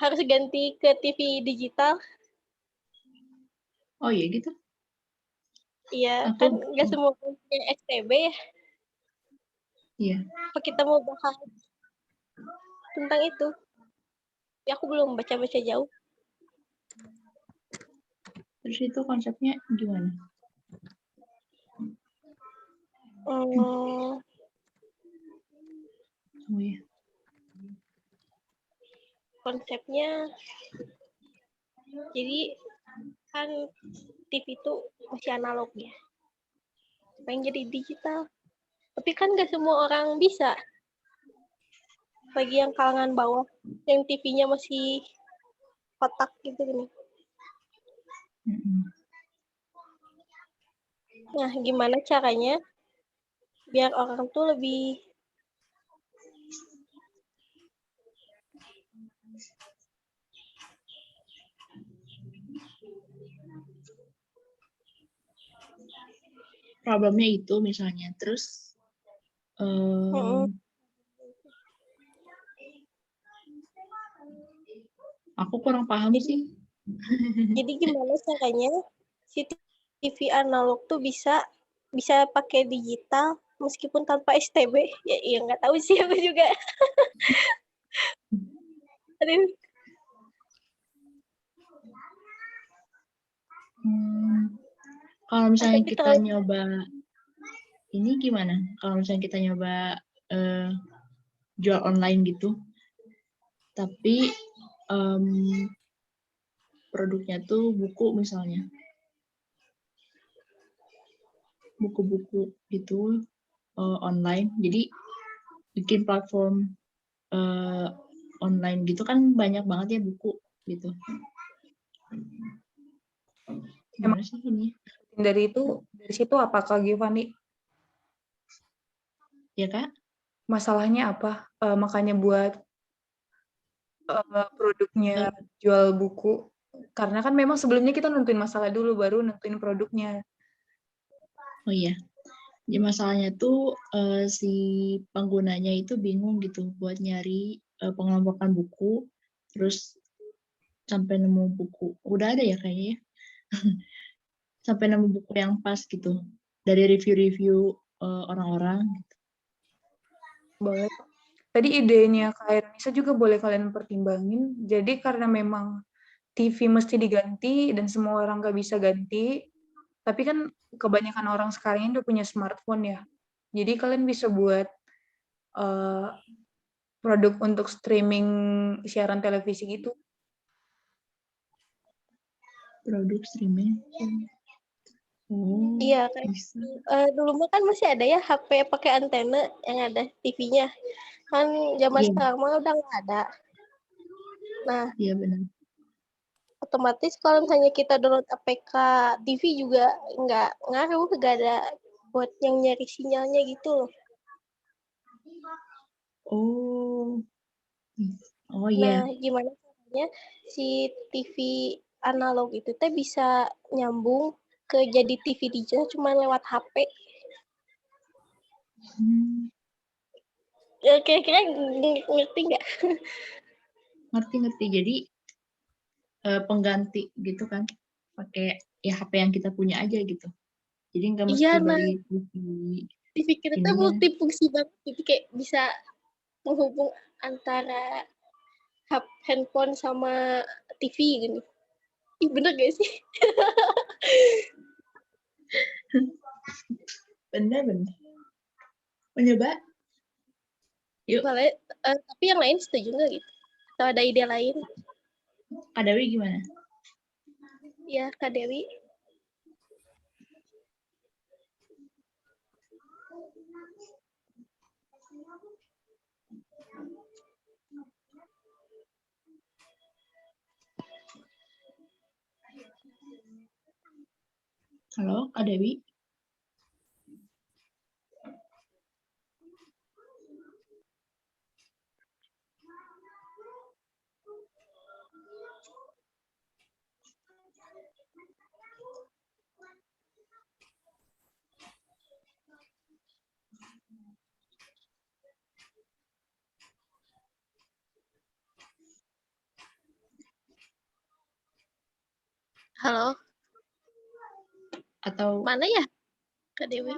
harus ganti ke TV digital? Oh iya gitu? Iya, Aku kan nggak semua punya STB ya. iya. Apa kita mau bahas tentang itu? Ya, aku belum baca-baca jauh. Terus itu konsepnya gimana? Hmm, Oh iya. konsepnya, jadi kan TV itu masih analog ya. Pengen jadi digital. Tapi kan nggak semua orang bisa. Bagi yang kalangan bawah, yang TV-nya masih kotak gitu gini. Nah, gimana caranya biar orang tuh lebih Problemnya itu misalnya. Terus aku kurang paham sih. Jadi gimana caranya si TV analog tuh bisa pakai digital meskipun tanpa STB? Ya nggak tahu sih aku juga. Aduh. Kalau misalnya kita nyoba ini gimana? Kalau misalnya kita nyoba jual online gitu, tapi produknya tuh buku misalnya, buku-buku gitu online. Jadi bikin platform online gitu kan banyak banget ya buku gitu. Gimana sih ini? Dari situ apa Kak Giovanni? Ya Kak? Masalahnya apa? Makanya buat produknya jual buku. Karena kan memang sebelumnya kita nentuin masalah dulu, baru nentuin produknya. Oh iya. Ya, masalahnya tuh si penggunanya itu bingung gitu buat nyari pengelompokan buku, terus sampai nemu buku. Udah ada ya kayaknya. Sampai nemu buku yang pas gitu. Dari review-review orang-orang. Boleh. Tadi idenya Kak Ironisa juga boleh kalian pertimbangin. Jadi karena memang TV mesti diganti dan semua orang nggak bisa ganti, tapi kan kebanyakan orang sekarang ini udah punya smartphone ya. Jadi kalian bisa buat produk untuk streaming siaran televisi gitu. Produk streaming. Oh, Iya, kayak bisa. dulu mah kan masih ada ya HP pakai antena yang ada TV-nya. Kan zaman Iya. sekarang mah udah nggak ada. Nah, Iya benar. otomatis kalau misalnya kita download APK TV juga nggak ngaruh, nggak ada buat yang nyari sinyalnya gitu loh. Oh. Oh iya. Nah, gimana caranya si TV analog itu teh bisa nyambung ke jadi TV digital cuma lewat HP? Ya, kira-kira ngerti nggak? Ngerti. Jadi pengganti gitu kan, pakai ya HP yang kita punya aja gitu. Jadi nggak mesti Iya, nah, beli TV TV kita tuh ininya. multifungsi banget, jadi kayak bisa menghubung antara handphone sama TV gini. Ih, bener gak sih? Bener. Mencoba? Yuk, Boleh, tapi yang lain setuju nggak gitu? Atau ada ide lain? Kak Dewi gimana? Ya, Kak Dewi. Halo, Kak Dewi? Halo, Atau mana ya Kak Dewi?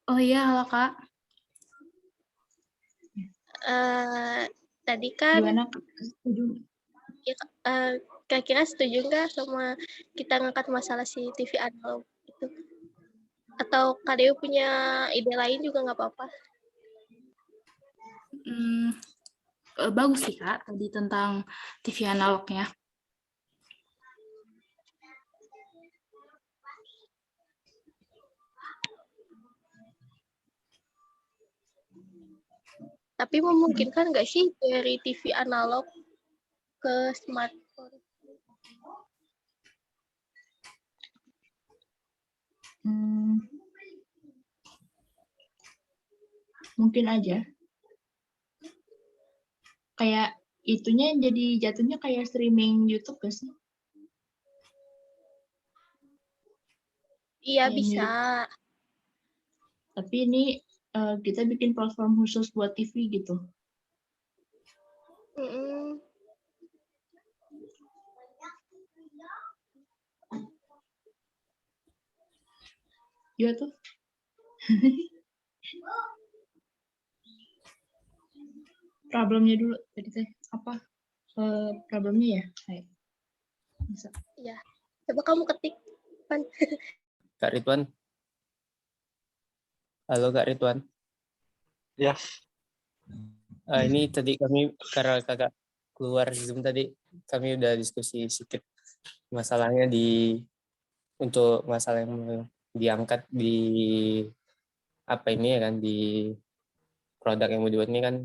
Oh iya, halo Kak. Tadi kan gimana? Setuju? ya, kira-kira setuju nggak sama kita ngangkat masalah si TV analog itu? Atau Kak Dewi punya ide lain juga nggak apa-apa? Bagus sih Kak, tadi tentang TV analognya. Tapi memungkinkan nggak sih dari TV analog ke smartphone? Mungkin aja. Kayak itunya jadi jatuhnya kayak streaming YouTube gak sih? Iya, Kayak bisa. mirip. Tapi ini kita bikin platform khusus buat TV gitu. Mm-mm. Iya tuh. Problemnya dulu tadi teh apa? Problemnya ya? Kayak bisa. Ya, coba kamu ketik. Pan. Kak Ridwan. Halo Kak Ridwan. Ya, Ini tadi kami karena kakak keluar Zoom tadi, kami udah diskusi sedikit masalahnya untuk masalah yang diangkat di apa ini ya kan, di produk yang mau dibuat ini kan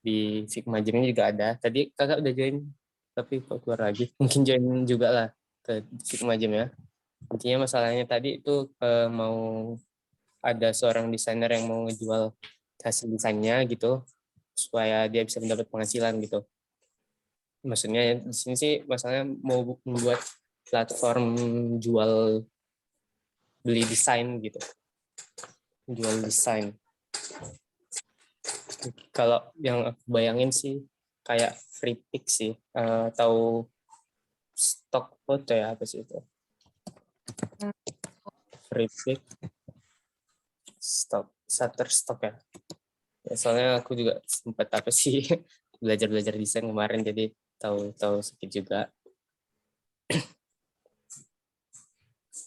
di Sigma Jam ini juga ada. Tadi kakak udah join tapi kok keluar lagi. Mungkin join juga lah ke Sigma Jam ya. Intinya masalahnya tadi itu mau ada seorang desainer yang mau ngejual hasil desainnya gitu supaya dia bisa mendapat penghasilan gitu. Maksudnya di sini sih masalahnya mau membuat platform jual beli desain gitu. Jual desain. Kalau yang aku bayangin sih kayak free pick sih, atau stock foto ya, apa sih itu? Free pick, Shutterstock ya. Ya, soalnya aku juga sempat apa sih belajar desain kemarin, jadi tahu sedikit juga.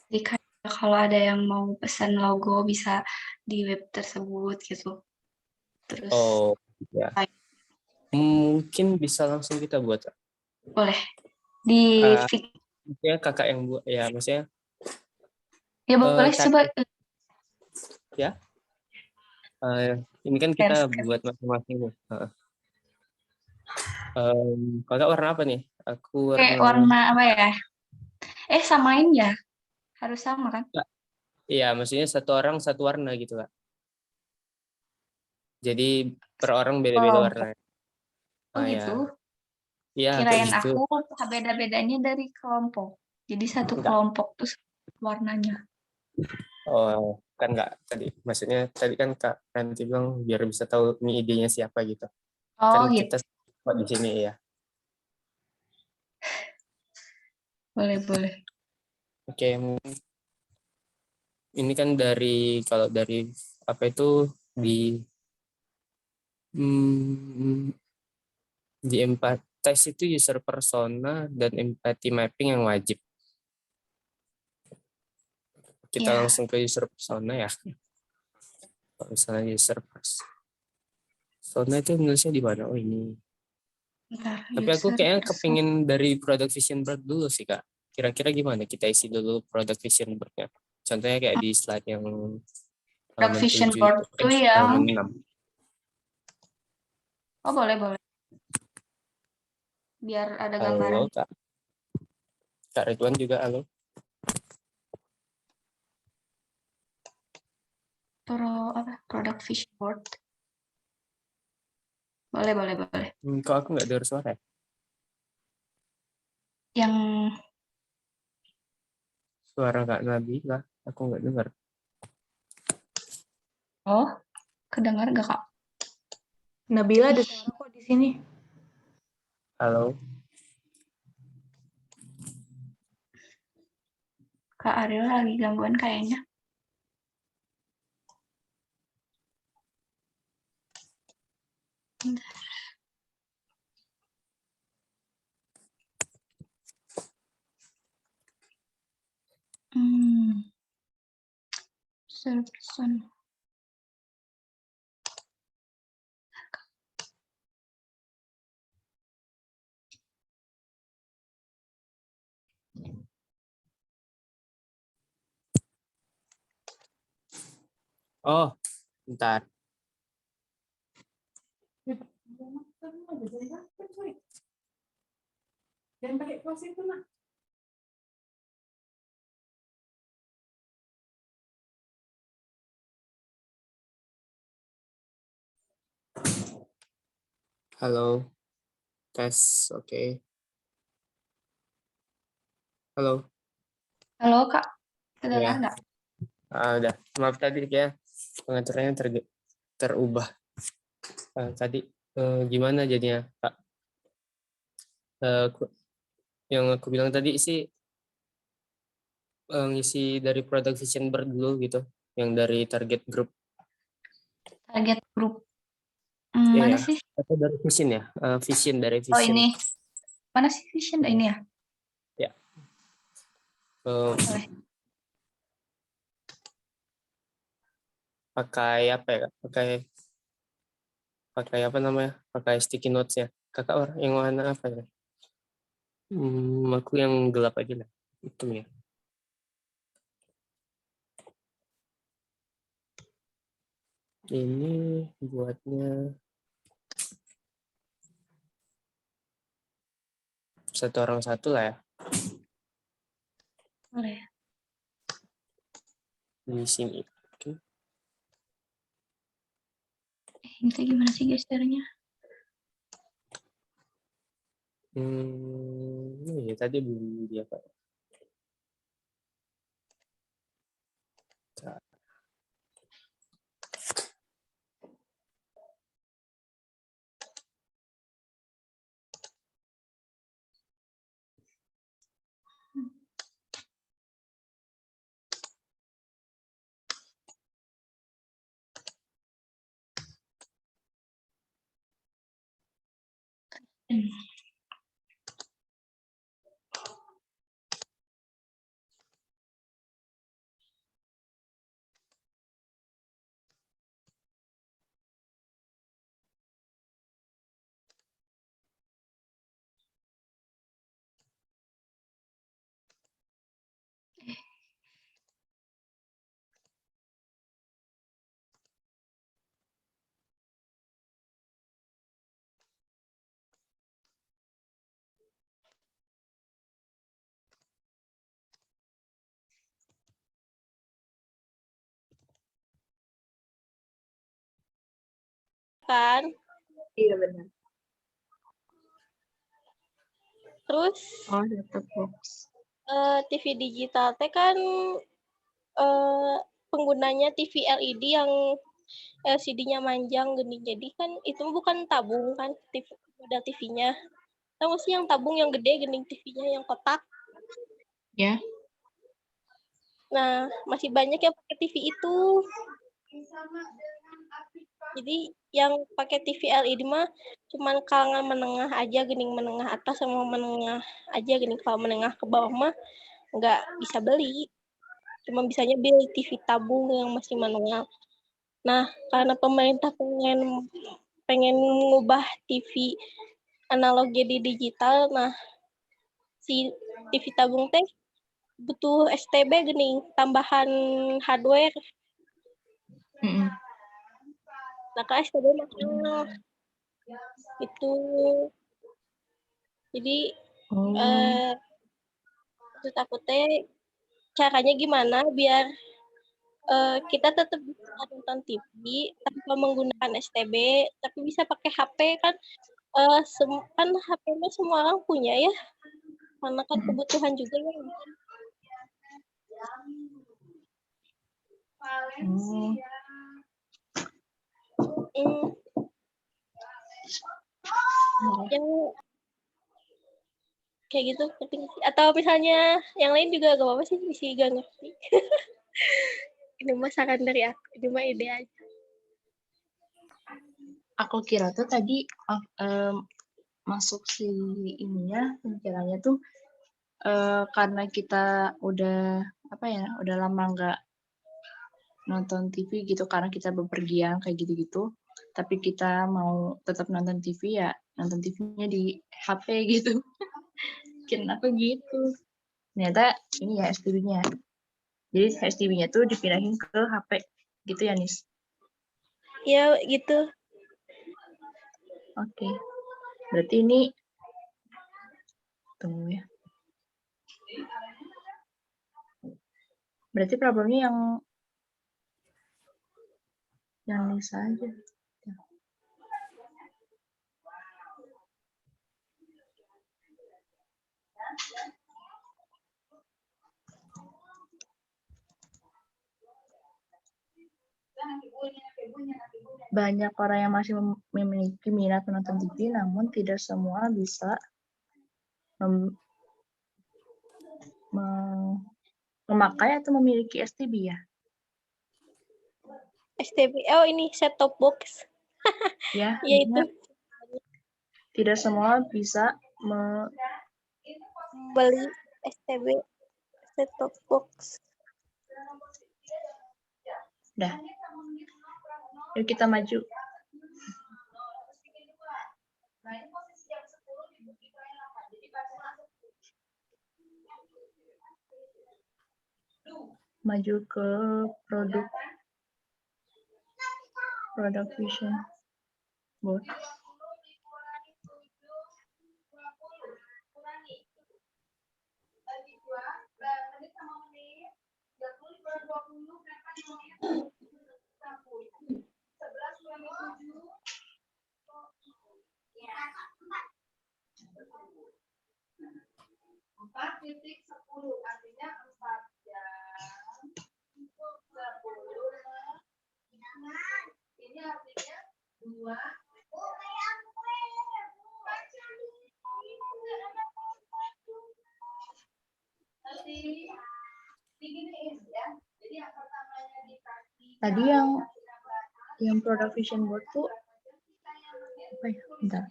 Jadi kayak kalau ada yang mau pesan logo bisa di web tersebut gitu. Terus Oh, ya. Mungkin bisa langsung kita buat. boleh di Maksudnya kakak yang buat, ya maksudnya ya boleh coba ya. Ini kan kita buat masing-masing. Kakak warna apa nih? Aku kayak warna. warna apa ya? Samain ya, harus sama kan? Iya, maksudnya satu orang satu warna gitu Kak. Jadi per orang beda-beda warna. Oh gitu. Iya, Kirain kayak gitu. aku beda-bedanya dari kelompok. Jadi satu kelompok tuh warnanya. Oh, kan nggak tadi. Maksudnya tadi kan Kak nanti bilang biar bisa tahu ini idenya siapa gitu. Oh Kan gitu. kita buat di sini ya. Boleh. Oke, ini kan kalau dari apa itu di empathize itu user persona dan empathy mapping yang wajib. Kita langsung ke user persona ya. Kalau misalnya user persona itu nulisnya di mana? Oh ini. Bentar, Tapi aku kayaknya kepingin dari product vision board dulu sih Kak. Kira-kira gimana kita isi dulu product vision board-nya? Contohnya kayak di slide yang product vision 7 board itu yang 6. Oh boleh. Biar ada gambaran. Halo Kak. Kak Ridwan juga halo. Product vision board. Boleh. Kok aku nggak dengar suara ya? Yang Suara Kak Nabila, aku nggak dengar. kedengar nggak Kak? Nabila ada suara kok di sini. Halo. Kak Ariel lagi gangguan kayaknya. Person. Oh, bentar. Jangan pakai close itu lah. Halo. Tes, oke. Halo. Halo Kak, Ya. kedengar nggak? Udah. Maaf tadi ya pengaturannya terubah. Tadi gimana jadinya Kak? Yang aku bilang tadi sih ngisi dari product vision board dulu gitu, yang dari target group. Target grup. Mana sih? Atau dari vision ya? Vision dari vision. Oh ini. Mana sih vision? Ini ya? Ya. Pakai apa ya? Pakai apa namanya? Pakai sticky notes ya. Kakak orang yang warna apa ya? Aku yang gelap aja lah. Hitam ya. Ini buatnya satu orang satu lah ya. Boleh. Di sini. Oke. Ini gimana sih gesternya? Ini tadi belum dia Pak. kan. Iya benar. Terus Oh, set-top box. TV digital teh kan penggunanya TV LED yang LCD-nya manjang gini. Jadi kan itu bukan tabung kan model TV-nya. Tahu sih yang tabung yang gede gini TV-nya yang kotak. Ya. Nah, masih banyak yang pakai TV itu. Jadi yang pakai TV LED mah cuman kalangan menengah aja, gening menengah atas sama menengah aja, gening kalau menengah ke bawah mah nggak bisa beli. Cuma bisanya beli TV tabung yang masih menengah. Nah, karena pemerintah pengen mengubah TV analog jadi digital, nah si TV tabung teh butuh STB gening, tambahan hardware. Nah, kan STB mahal. Itu. Jadi, maksud aku teh caranya gimana biar kita tetap bisa nonton TV tanpa menggunakan STB, tapi bisa pakai HP kan. Kan HP-nya semua orang punya ya, karena kan kebutuhan juga ya. Yang kayak gitu ngerti nggak sih? Atau misalnya yang lain juga gak apa-apa sih, bisa gak ngerti. Ini mah saran dari aku, ini mah ide aja. Aku kira tuh tadi masuk si ininya pemikirannya tuh karena kita udah udah lama nggak nonton TV gitu karena kita bepergian kayak gitu-gitu, tapi kita mau tetap nonton TV ya nonton TV-nya di HP gitu. Kira aku gitu. Ternyata ini ya STB-nya. Jadi STB-nya tuh dipindahin ke HP gitu ya, Nis? Iya, gitu. Oke. Berarti ini tunggu ya. Berarti problemnya yang Nisa aja. Banyak orang yang masih memiliki minat menonton TV, namun tidak semua bisa memakai atau memiliki STB ya? STB, oh ini set-top box. Ya, ya itu. Tidak semua bisa beli STB set-top box. Dah. Yuk kita maju. Maju ke produk vision board. Artinya 4 jam 10. Ini artinya 2. Tadi yang product vision board tuh apa ya? Bentar.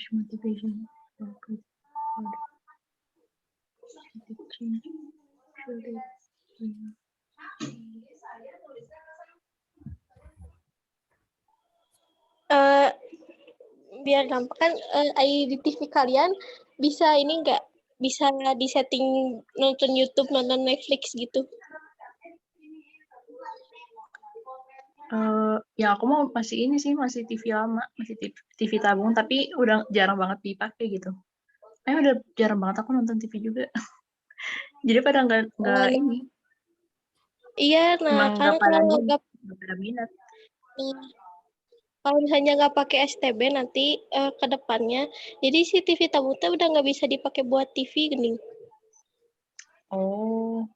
Motivation. Biar gampang kan di TV kalian bisa ini nggak, bisa di setting nonton YouTube, nonton Netflix gitu? Ya aku mau masih ini sih, masih TV lama, masih TV tabung, tapi udah jarang banget dipakai gitu. Udah jarang banget aku nonton TV juga. Jadi pada nggak ini. Iya, nah kan kalau nggak pada minat. Nah, kalau misalnya nggak pakai STB nanti ke depannya, jadi si TV tamu teh udah nggak bisa dipakai buat TV gening. Oh,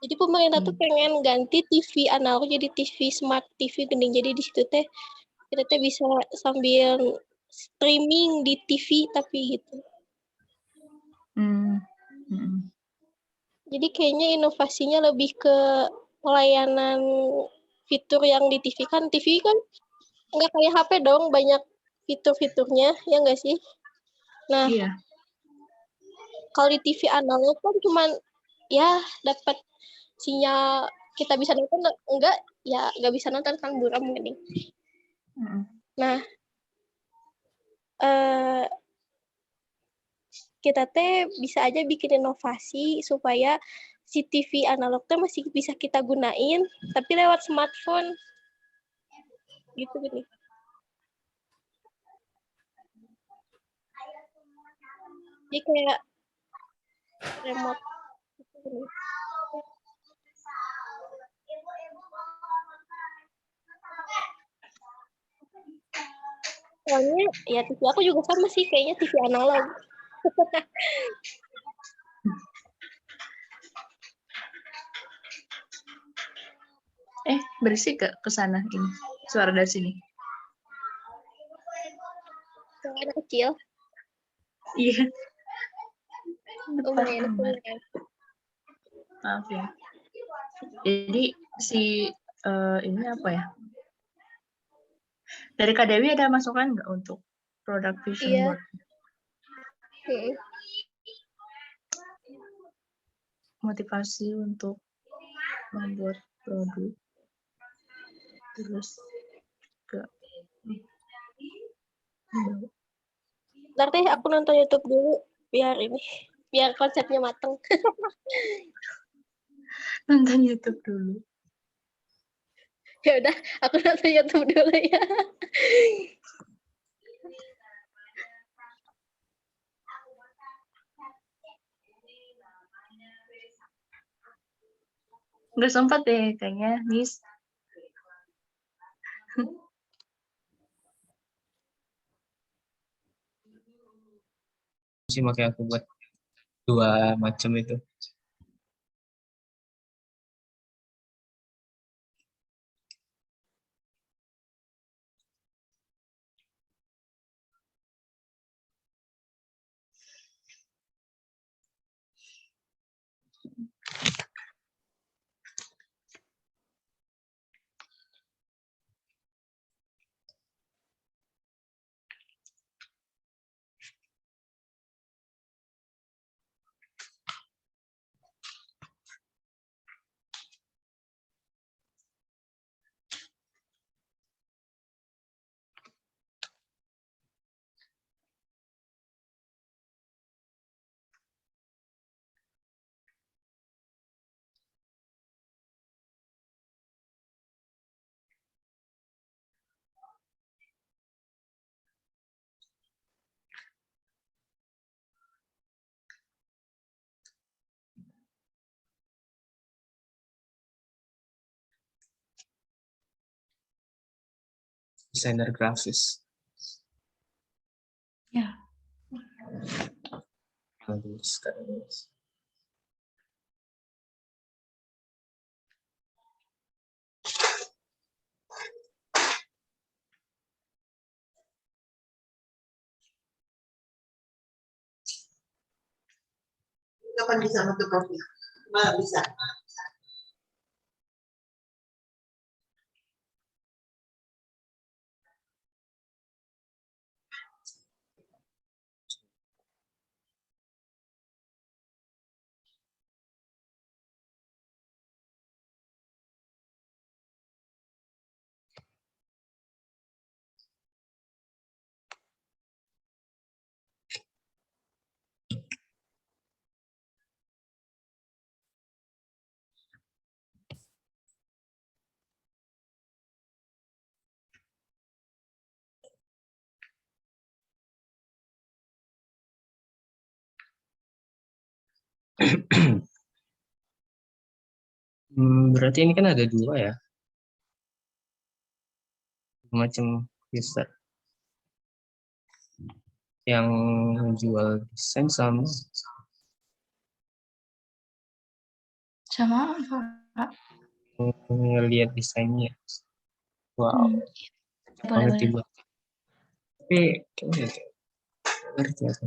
Jadi pemerintah tuh pengen ganti TV analog jadi TV smart TV gening. Jadi di situ teh kita teh bisa sambil streaming di TV tapi gitu. Jadi kayaknya inovasinya lebih ke pelayanan fitur yang di TV kan. TV kan nggak kayak HP dong, banyak fitur-fiturnya, ya nggak sih? Nah, iya. kalau di TV analog kan cuman ya dapat sinyal kita bisa nonton, enggak ya nggak bisa nonton kan buram gini. Nah, kita teh bisa aja bikin inovasi supaya si TV analog teh masih bisa kita gunain, tapi lewat smartphone. Gitu gini. Jadi kayak remote. Gitu. Soalnya ya TV aku juga sama sih, kayaknya TV analog. Berisik gak ke sana ini? Suara dari sini. Suara kecil. Iya. Lumayan. Maaf ya. Jadi si ini apa ya? Dari Kak Dewi ada masukan nggak untuk product vision Iya. board? Motivasi untuk membuat produk. Terus ke Ntar deh aku nonton YouTube dulu biar konsepnya mateng. nonton YouTube dulu. Ya udah, aku nonton YouTube dulu ya. Nggak sempat deh kayaknya, Miss. Sih makanya aku buat 2 macam itu. Desainer grafis. Ya. Kapan bisa fotokopi? Malah bisa. Berarti ini kan ada 2 ya. macam user yang jual desain sama apa? ngelihat desainnya. Wow, Boleh, ngerti boleh. buat. Tapi kayaknya ngerti aku.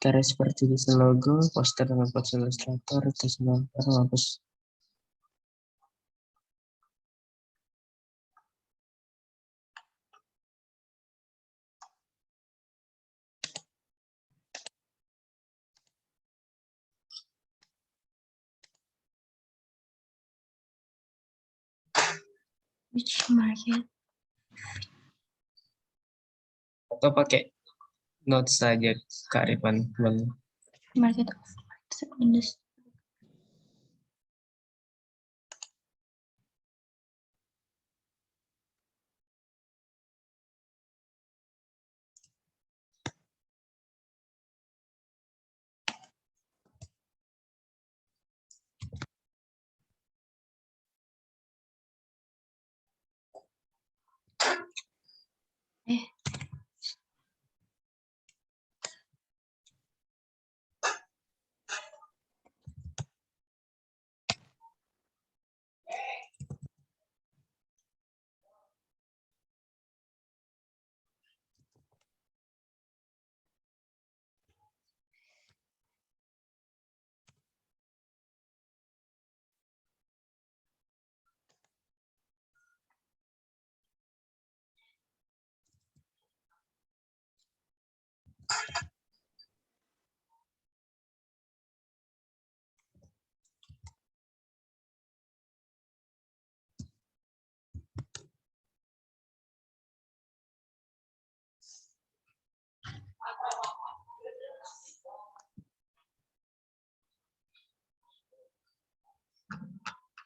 Cara seperti desain logo, poster dengan poster ilustrator, terus hapus. Which market? Atau pakai notes saja kearifan Bang. Market of industry.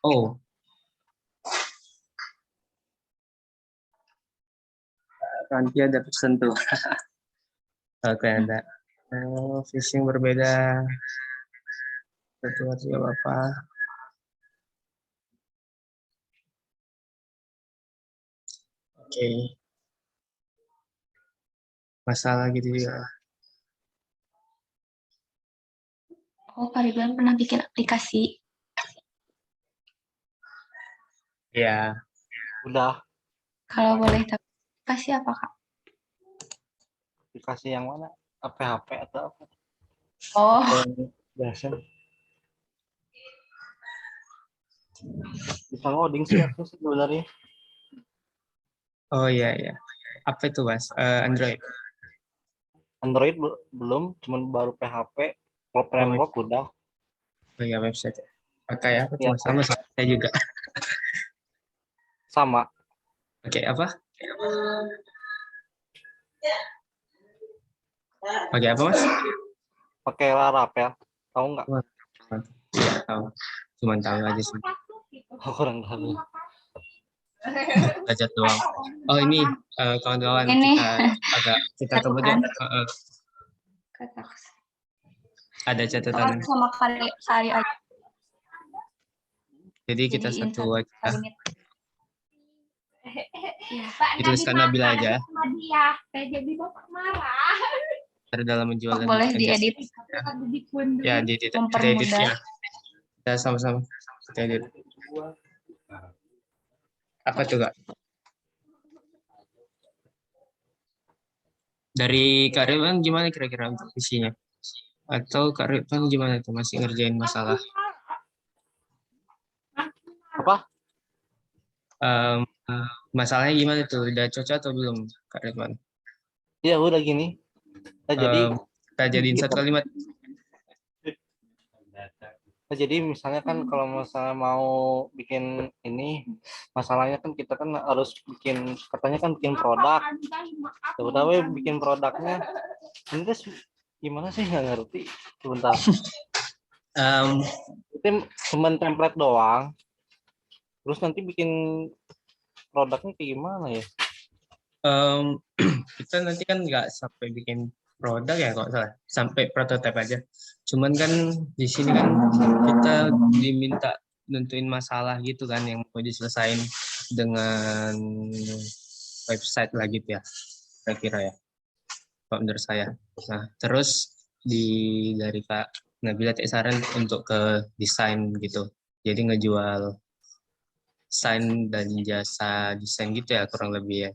Oh. Nanti ada pesan tuh. Oke, ada. Fishing berbeda. Satu juga apa? Oke. Masalah gitu juga. Oh, Kak Ridwan pernah bikin aplikasi. Ya. Udah. Kalau boleh tahu, aplikasi apa, Kak? Aplikasi yang mana? HP atau apa? Oh, Biasa. Bisa ngoding sih aku sebenarnya. Oh iya ya. Apa itu Mas? Android. Android belum, cuman baru PHP. Kalau framework udah. Oh iya, website. Pakai apa tuh? Ya. Sama saya juga. Sama. Oke, apa? Pakai apa Mas? Pakai Laravel. Tahu nggak? Tidak tahu. Cuman tahu aja sih. Kurang tahu. Belajar doang. Oh ini kawan-kawan Ini. kita coba deh. Ada catatan. Sama kali aja. Jadi kita satu aja. Ya. Dituliskan Nabila aja. Jadi bapak marah. Ada dalam menjual. Boleh diedit. Ya, kita edit Mempermudah. ya. Kita sama-sama kita edit. Apa tuh Kak? Dari Kak Ridwan gimana kira-kira untuk isinya? Atau Kak Ridwan gimana tuh masih ngerjain masalah? Apa? Masalahnya gimana tuh? Udah cocok atau belum Kak Ridwan? Ya udah gini. Nah, kita jadiin satu kalimat. Nah, jadi misalnya kan kalau misalnya mau bikin ini, masalahnya kan kita kan harus bikin, katanya kan bikin produk. Udah bikin produknya. Ini tuh gimana sih, nggak ngerti. Sebentar. Itu cuma template doang. Terus nanti bikin produknya kayak gimana ya? Kita nanti kan nggak sampai bikin produk ya kok salah, sampai prototipe aja. Cuman kan di sini kan kita diminta nentuin masalah gitu kan yang mau diselesain. dengan website lah gitu ya, kira-kira ya, kalau menurut saya. Nah, terus dari Kak Nabila saran untuk ke desain gitu. Jadi ngejual desain dan jasa desain gitu ya, kurang lebih ya.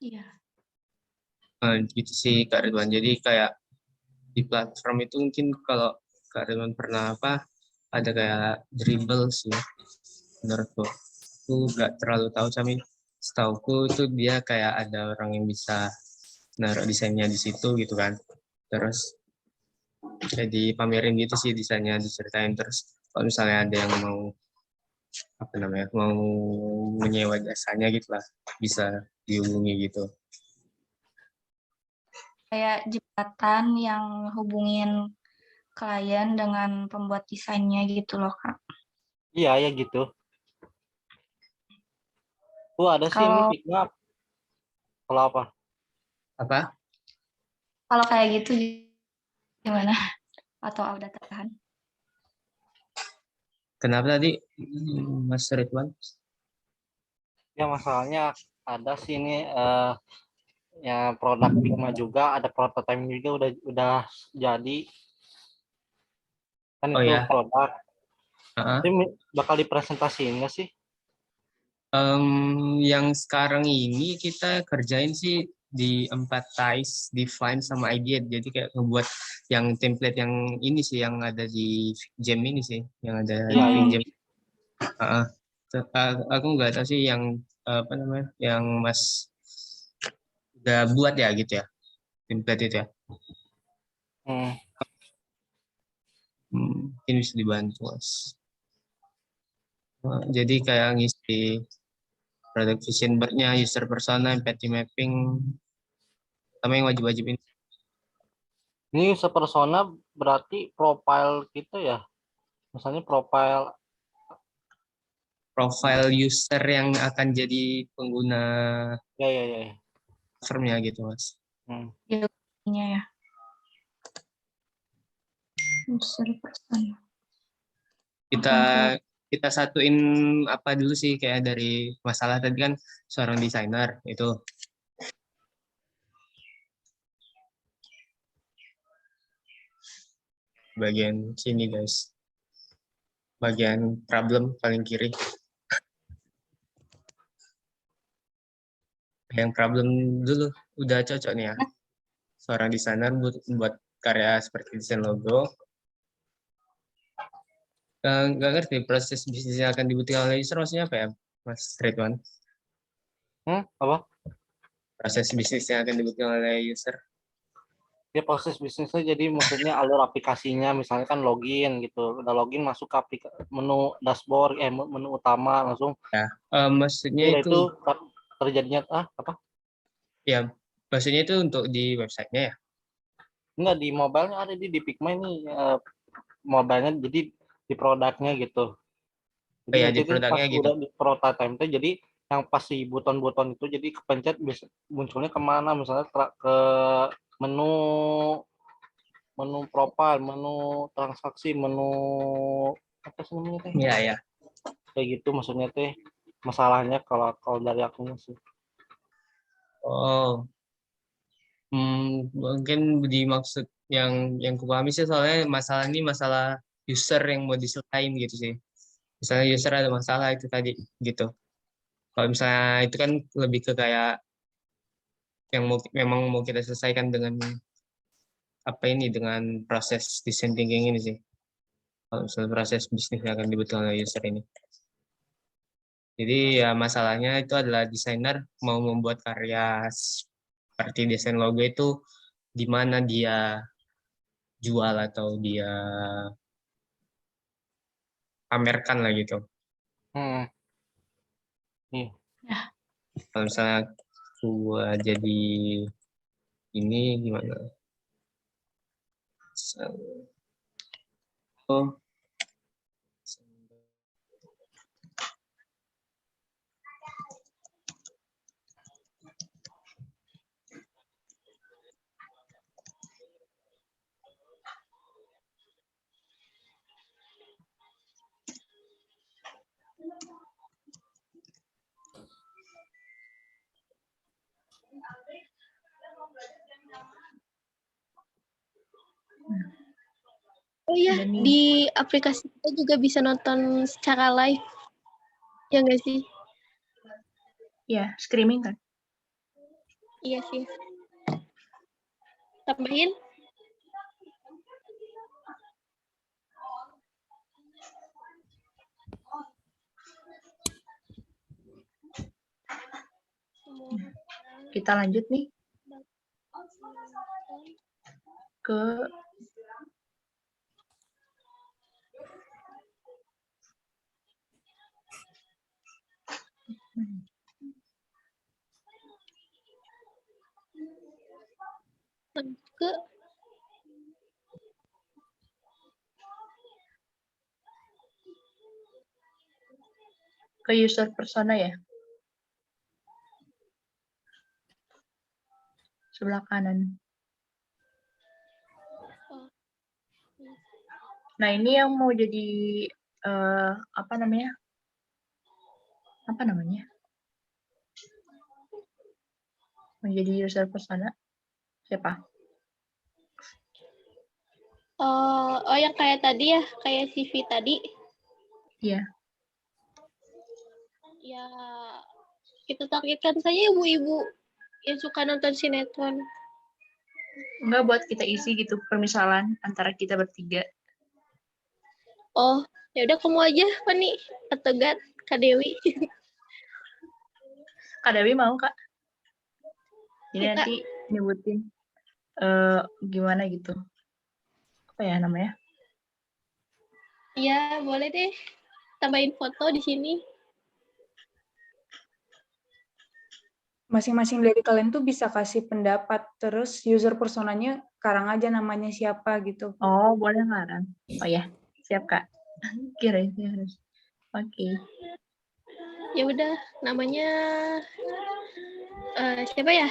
Iya. Gitu sih Kak Ridwan. Jadi kayak di platform itu mungkin kalau Kak Ridwan pernah ada kayak Dribble sih menurutku. Aku nggak terlalu tahu, tapi setauku itu dia kayak ada orang yang bisa naruh desainnya di situ gitu kan. Terus jadi pamerin gitu sih desainnya, diceritain. Terus kalau misalnya ada yang mau mau menyewa jasanya gitu lah, bisa dihubungi gitu. Kayak jembatan yang hubungin klien dengan pembuat desainnya gitu loh, Kak. Iya ya gitu. Ada sih ini Kalau Figma. Kalau apa? kalau kayak gitu gimana? Atau udah tertahan? Kenapa tadi Mas Ridwan? Ya masalahnya ada sih ini ya produk Figma juga, ada prototype juga udah jadi. Kan Oh itu ya, produk. uh-uh. Ini bakal dipresentasiin nggak sih? Yang sekarang ini kita kerjain sih di Empathize, Define, sama Ideate. Jadi kayak ngebuat yang template yang ini sih, yang ada di Gem ini sih, yang ada Iya, di iya. Gem. Aku nggak tahu sih yang yang Mas udah buat ya gitu ya, template itu ya. Mungkin bisa dibantu Mas. Jadi kayak ngisi product vision board-nya, user persona, empathy mapping, sama yang wajib-wajib ini. Ini sepersona berarti profile kita ya. Misalnya profile User yang akan jadi pengguna ya. platformnya gitu Mas. Iya ya. User persona. Kita satuin apa dulu sih, kayak dari masalah tadi kan seorang desainer itu. Bagian sini guys. Bagian problem paling kiri. Yang problem dulu udah cocok nih ya. Seorang desainer buat karya seperti desain logo. Nggak ngerti proses bisnis yang akan dibutuhkan oleh user maksudnya apa ya Mas Ridwan? Apa? Proses bisnis yang akan dibutuhkan oleh user. Ya proses bisnisnya, jadi maksudnya alur aplikasinya, misalnya kan login gitu, udah login masuk ke menu dashboard, menu utama langsung. Ya, maksudnya itu terjadinya apa? Ya, maksudnya itu untuk di websitenya ya? Enggak, di mobile-nya ada di Figma ini mobile-nya, jadi di produknya gitu. Jadi Ya, nanti di produknya pas gitu. udah di prototype itu, jadi yang pasti buton-buton itu jadi kepencet munculnya kemana, misalnya ke menu profile, menu transaksi, menu apa sih namanya teh? Iya, ya. Kayak gitu maksudnya teh. Masalahnya kalau dari aku sih. Oh. Mungkin dimaksud yang kupahami sih, soalnya masalah ini masalah user yang mau diselesain gitu sih. Misalnya user ada masalah itu tadi gitu. Kalau misalnya itu kan lebih ke kayak yang memang mau kita selesaikan dengan dengan proses design thinking ini sih. Kalau misalnya proses bisnis yang akan dibutuhkan oleh user ini. Jadi ya masalahnya itu adalah desainer mau membuat karya seperti desain logo itu di mana dia jual atau dia pamerkan lah gitu. Iya. Kalau misalnya gua jadi ini gimana? Oh, Oh iya, Ada nih. di aplikasi kita juga bisa nonton secara live. Ya nggak sih? Ya, streaming kan? Iya sih. Tambahin. Kita lanjut nih ke Ke user persona ya. Sebelah kanan. Nah, ini yang mau jadi apa namanya? Apa namanya? Menjadi user persona siapa? oh yang kayak tadi ya, kayak CV tadi. Iya. Ya, kita targetkan saja ibu-ibu yang suka nonton sinetron. Enggak, buat kita isi gitu permisalan antara kita bertiga. Oh, ya udah kamu aja, Fani atau Gat, Kak Dewi. Kak Dewi mau, Kak? Jadi Ya, Kak. nanti nyebutin gimana gitu. Apa ya namanya? Iya, boleh deh. Tambahin foto di sini. Masing-masing dari kalian tuh bisa kasih pendapat, terus user personanya karang aja namanya siapa gitu. Oh, boleh ngarang. Oh ya, siap, Kak. Kirain harus. Oke. Ya udah, namanya siapa ya?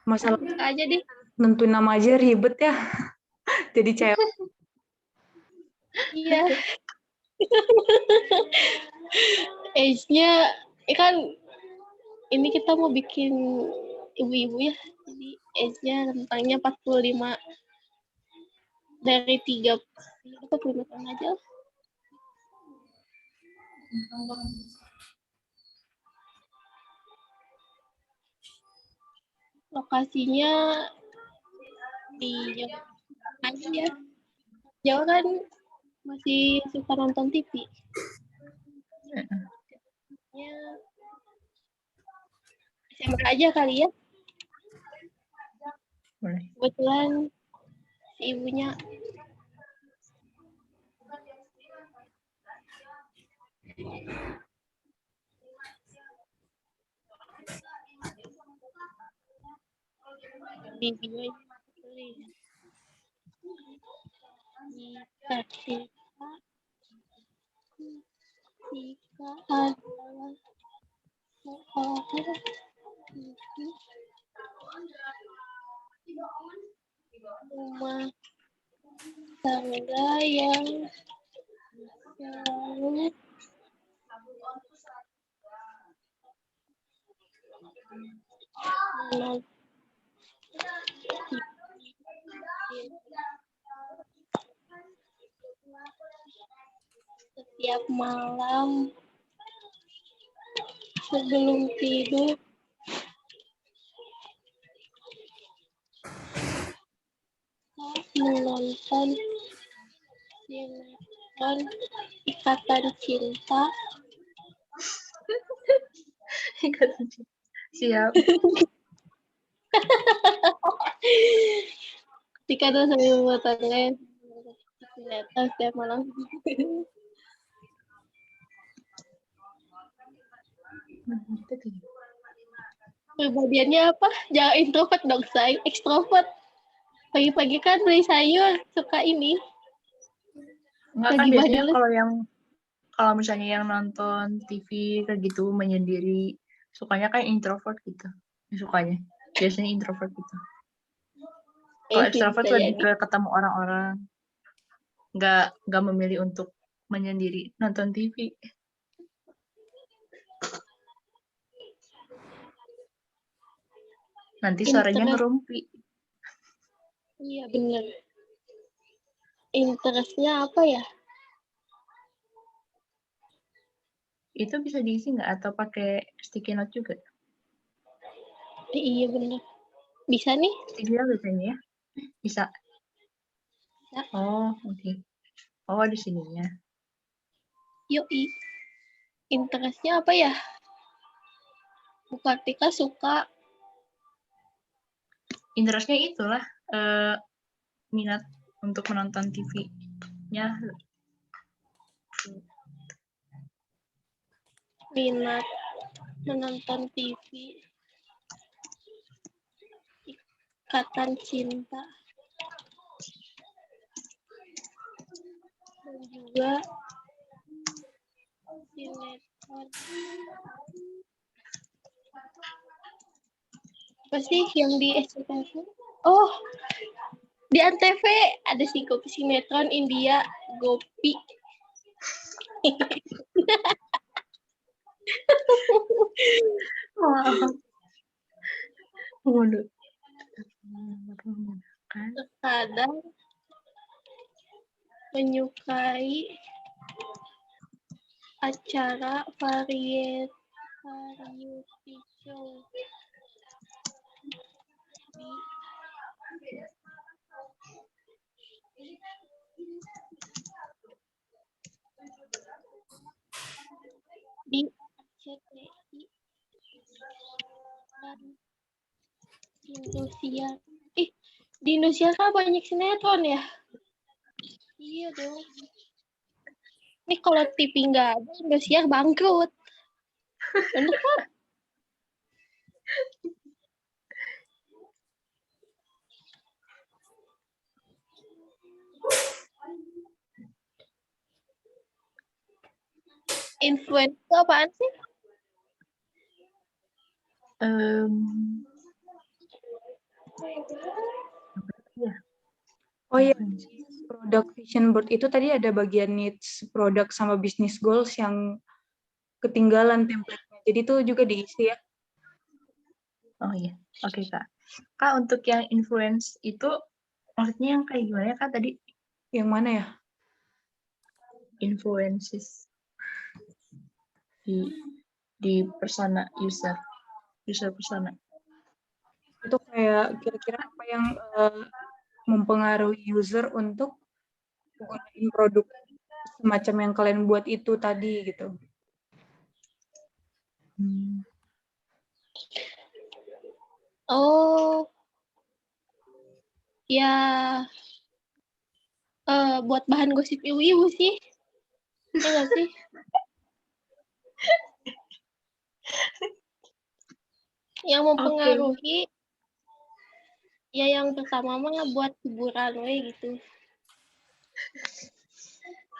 Masalah Kak aja deh. nentuin nama aja ribet ya. Jadi cewek. Iya. Age-nya kan ini kita mau bikin ibu-ibu ya. Jadi age-nya rentangnya 45 dari 45 tahun aja. Lokasinya di Jawa aja ya. Jawa kan masih suka nonton TV. Ya, SMA aja kali ya. Boleh. Kebetulan si ibunya di video tulis jika adalah seorang rumah tangga yang selalu menonton setiap malam sebelum tidur menonton sinetron Ikatan Cinta. Siap. Ketika ada sambil rumah tangga sinetron setiap malam. Kepribadiannya apa? Jangan introvert dong, say. Extrovert. Pagi-pagi kan beli sayur, suka ini. Enggak kan Lagi biasanya badul. kalau misalnya yang nonton TV kayak gitu menyendiri, sukanya kan introvert gitu. Sukanya. Biasanya introvert gitu. Kalau extrovert bisa lebih jadi. ke ketemu orang-orang. Nggak memilih untuk menyendiri nonton TV. Nanti sorenya Interest. ngerumpi. Iya bener. Interestnya apa ya? Itu bisa diisi nggak atau pakai sticky note juga? Iya bener. Bisa nih? Sticky note biasanya ya? Bisa. Bisa. Oh, oke. Oh, di sininya. Yoi. Interestnya apa ya? Bu Kartika suka Interestnya itulah minat untuk menonton TV-nya. minat menonton TV. Ikatan Cinta. Dan juga sinetron. Apa sih yang di SCTV? Oh, di Antv ada si Gopi sinetron India Gopi. Waduh. Terkadang menyukai acara variety show di RCTI dan Indosiar. Di Indosiar kan banyak sinetron ya? Iya dong. Ini kalau TV nggak ada, Indosiar bangkrut. Bener kan? Influencer itu apaan sih? Oh iya, product vision board itu tadi ada bagian needs product sama business goals yang ketinggalan template-nya. Jadi itu juga diisi ya. Oh iya, oke Kak. Kak, untuk yang influence itu maksudnya yang kayak gimana ya Kak tadi? Yang mana ya? Influences di persona user persona. Itu kayak kira-kira apa yang mempengaruhi user untuk menggunakan produk semacam yang kalian buat itu tadi gitu. Oh, ya buat bahan gosip ibu-ibu sih. Ya nggak sih? Yang mempengaruhi, ya yang pertama mah buat hiburan we gitu.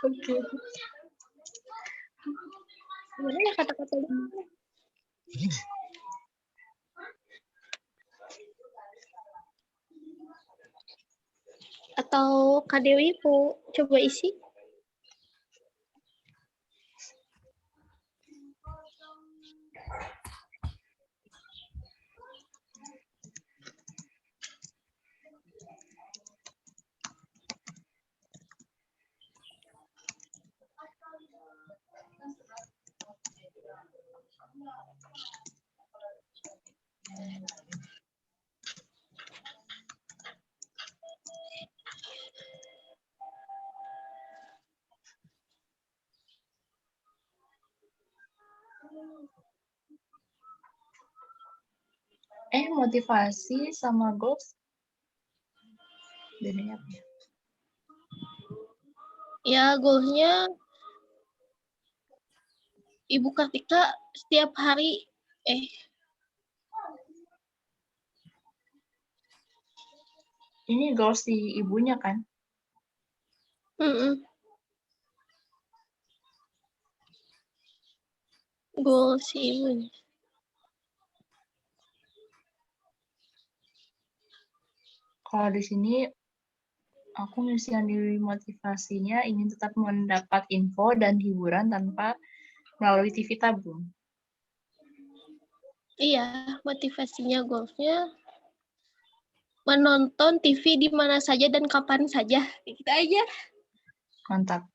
Oke. Gimana ya kata-kata atau Kak Dewi mau coba isi? Motivasi sama goals bedanya apa ya? Ya goalsnya Ibu Kartika setiap hari ini goals di ibunya kan? Goals si ibunya. Kalau di sini aku misi yang diri motivasinya ingin tetap mendapat info dan hiburan tanpa melalui TV tabung. Iya, motivasinya goalsnya menonton TV di mana saja dan kapan saja. Kita aja. Mantap.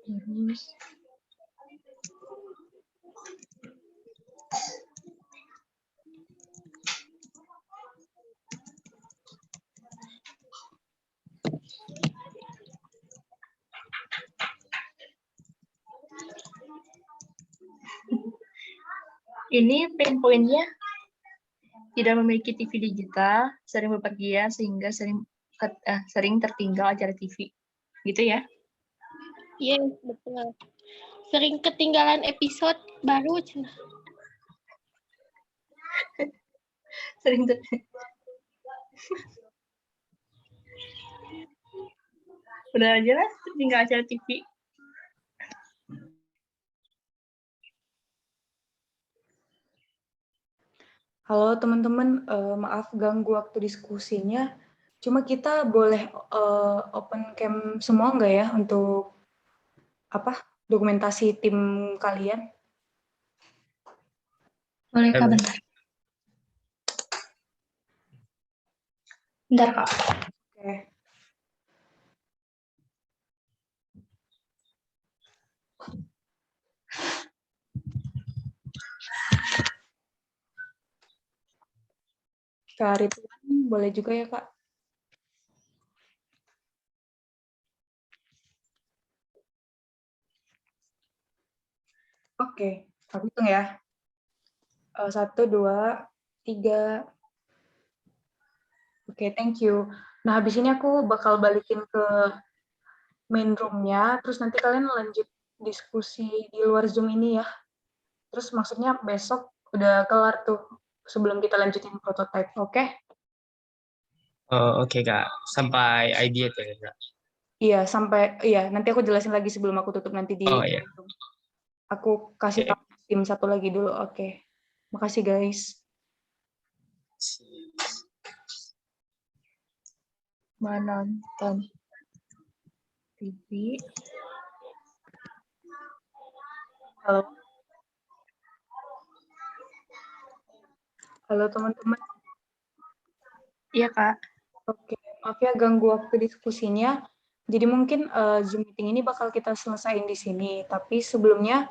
Terus ini poin-poinnya tidak memiliki TV digital, sering bepergian sehingga sering tertinggal acara TV. Gitu ya? Iya, betul. Sering ketinggalan episode baru. Sering udah aja lah, tertinggal acara TV. Halo teman-teman, maaf ganggu waktu diskusinya. Cuma kita boleh open cam semua nggak ya untuk dokumentasi tim kalian? Boleh Kak, bentar. Bentar Kak. Oke. Kak Ridwan, boleh juga ya Kak? Oke, aku hitung ya. 1, 2, 3. Oke, thank you. Nah, habis ini aku bakal balikin ke main room-nya, terus nanti kalian lanjut diskusi di luar Zoom ini ya. Terus maksudnya besok udah kelar tuh sebelum kita lanjutin prototype, oke? Oh, oke Kak. Sampai idea tuh ya Kak. Iya, nanti aku jelasin lagi sebelum aku tutup nanti di Oh iya. Zoom. Aku kasih tahu tim satu lagi dulu, oke. Makasih guys. Menonton TV. Halo. Halo teman-teman. Iya Kak. Oke, maaf ya ganggu waktu diskusinya. Jadi mungkin Zoom meeting ini bakal kita selesaiin di sini. Tapi sebelumnya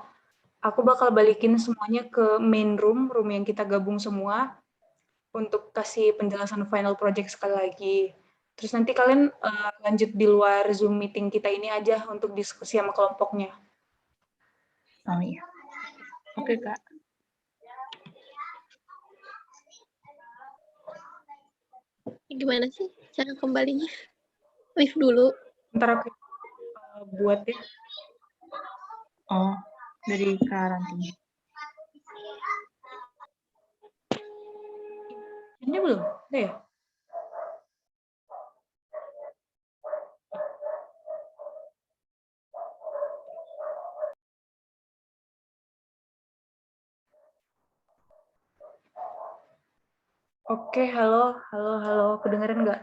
aku bakal balikin semuanya ke main room yang kita gabung semua untuk kasih penjelasan final project sekali lagi. Terus nanti kalian lanjut di luar Zoom meeting kita ini aja untuk diskusi sama kelompoknya. Oh iya. Oke Kak. Gimana sih cara kembalinya? Live dulu. Ntar aku buat ya. Oh, dari karantina. Ini belum? Udah ya? Oke, halo. Kedengeran nggak?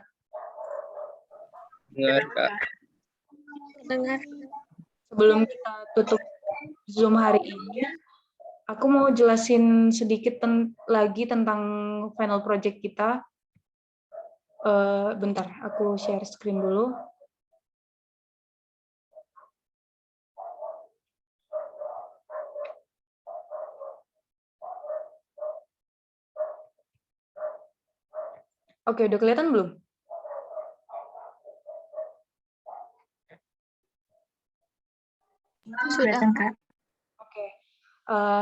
Dengar Kak. Dengar. Sebelum kita tutup Zoom hari ini, aku mau jelasin sedikit lagi tentang final project kita. Bentar, aku share screen dulu. Oke, udah kelihatan belum? Sudah. Kak. Oke.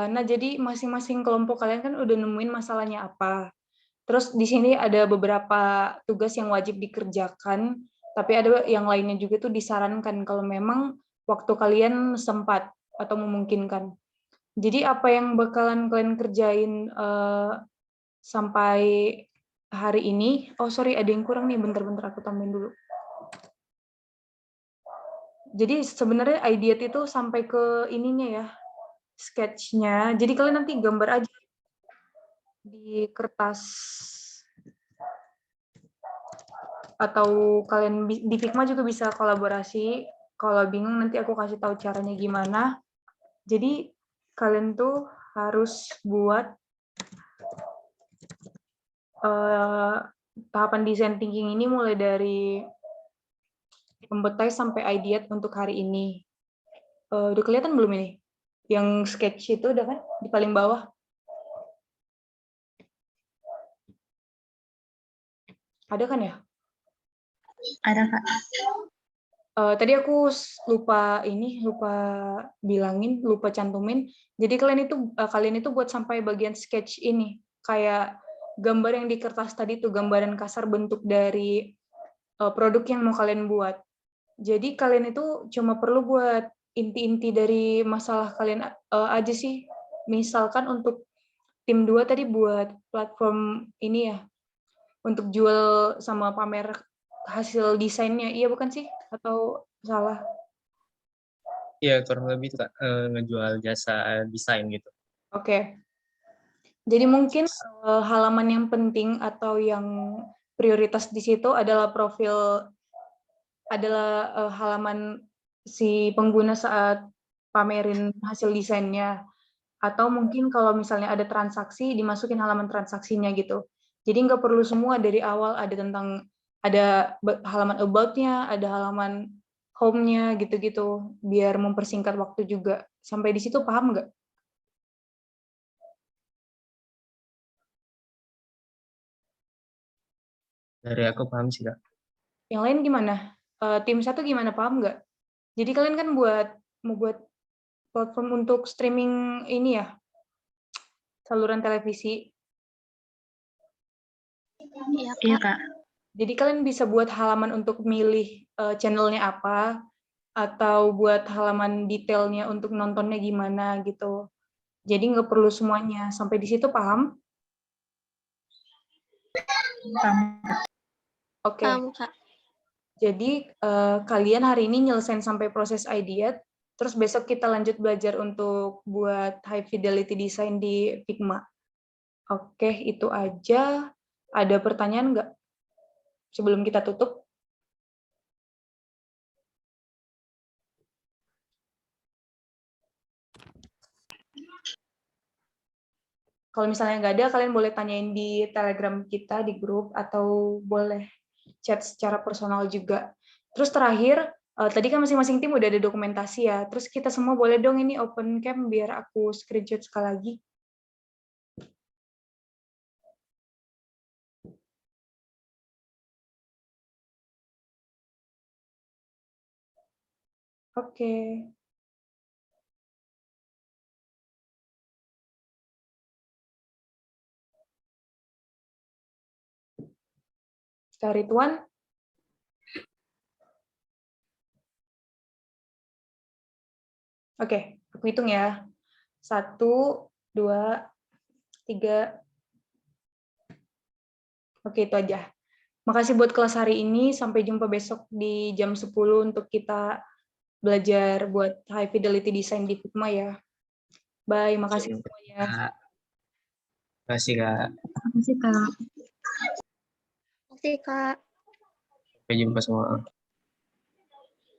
Nah, jadi masing-masing kelompok kalian kan udah nemuin masalahnya apa. Terus di sini ada beberapa tugas yang wajib dikerjakan, tapi ada yang lainnya juga tuh disarankan kalau memang waktu kalian sempat atau memungkinkan. Jadi apa yang bakalan kalian kerjain sampai hari ini? Oh sorry, ada yang kurang nih, bentar-bentar aku tambahin dulu. Jadi sebenarnya idea itu sampai ke ininya ya, sketch-nya. Jadi kalian nanti gambar aja di kertas. Atau kalian di Figma juga bisa kolaborasi. Kalau bingung nanti aku kasih tahu caranya gimana. Jadi kalian tuh harus buat tahapan design thinking ini mulai dari membetai sampai idea untuk hari ini. Udah kelihatan belum ini? Yang sketch itu udah kan di paling bawah. Ada kan ya? Ada, Kak. Tadi aku lupa bilangin, lupa cantumin. Jadi kalian itu buat sampai bagian sketch ini, kayak gambar yang di kertas tadi tuh, gambaran kasar bentuk dari produk yang mau kalian buat. Jadi kalian itu cuma perlu buat inti-inti dari masalah kalian aja sih. Misalkan untuk tim 2 tadi buat platform ini ya, untuk jual sama pamer hasil desainnya, iya bukan sih? Atau salah? Iya, kurang lebih Kak, ngejual jasa desain gitu. Oke. Jadi mungkin halaman yang penting atau yang prioritas di situ adalah halaman si pengguna saat pamerin hasil desainnya. Atau mungkin kalau misalnya ada transaksi, dimasukin halaman transaksinya gitu. Jadi nggak perlu semua dari awal ada halaman about-nya, ada halaman home-nya gitu-gitu, biar mempersingkat waktu juga. Sampai di situ paham nggak? Dari aku paham sih Kak. Yang lain gimana? Tim 1 gimana, paham nggak? Jadi kalian kan mau buat platform untuk streaming ini ya, saluran televisi. Iya, Iya, Kak. Kak. Jadi kalian bisa buat halaman untuk milih channelnya apa, atau buat halaman detailnya untuk nontonnya gimana gitu. Jadi nggak perlu semuanya. Sampai di situ paham? Paham. Oke. Paham, Kak. Jadi kalian hari ini nyelesain sampai proses idea, terus besok kita lanjut belajar untuk buat high fidelity design di Figma. Oke, itu aja. Ada pertanyaan nggak sebelum kita tutup? Kalau misalnya nggak ada, kalian boleh tanyain di Telegram kita, di grup, atau boleh chat secara personal juga. Terus terakhir, tadi kan masing-masing tim udah ada dokumentasi ya, terus kita semua boleh dong ini open cam biar aku screenshot sekali lagi. Oke. Ridwan. Oke, aku hitung ya. 1, 2, 3. Oke, itu aja. Makasih buat kelas hari ini. Sampai jumpa besok di jam 10 untuk kita belajar buat high fidelity design di Figma ya. Bye, makasih semuanya. Makasih Kak. Makasih, Kak. Oke, Kak. Sampai jumpa semua.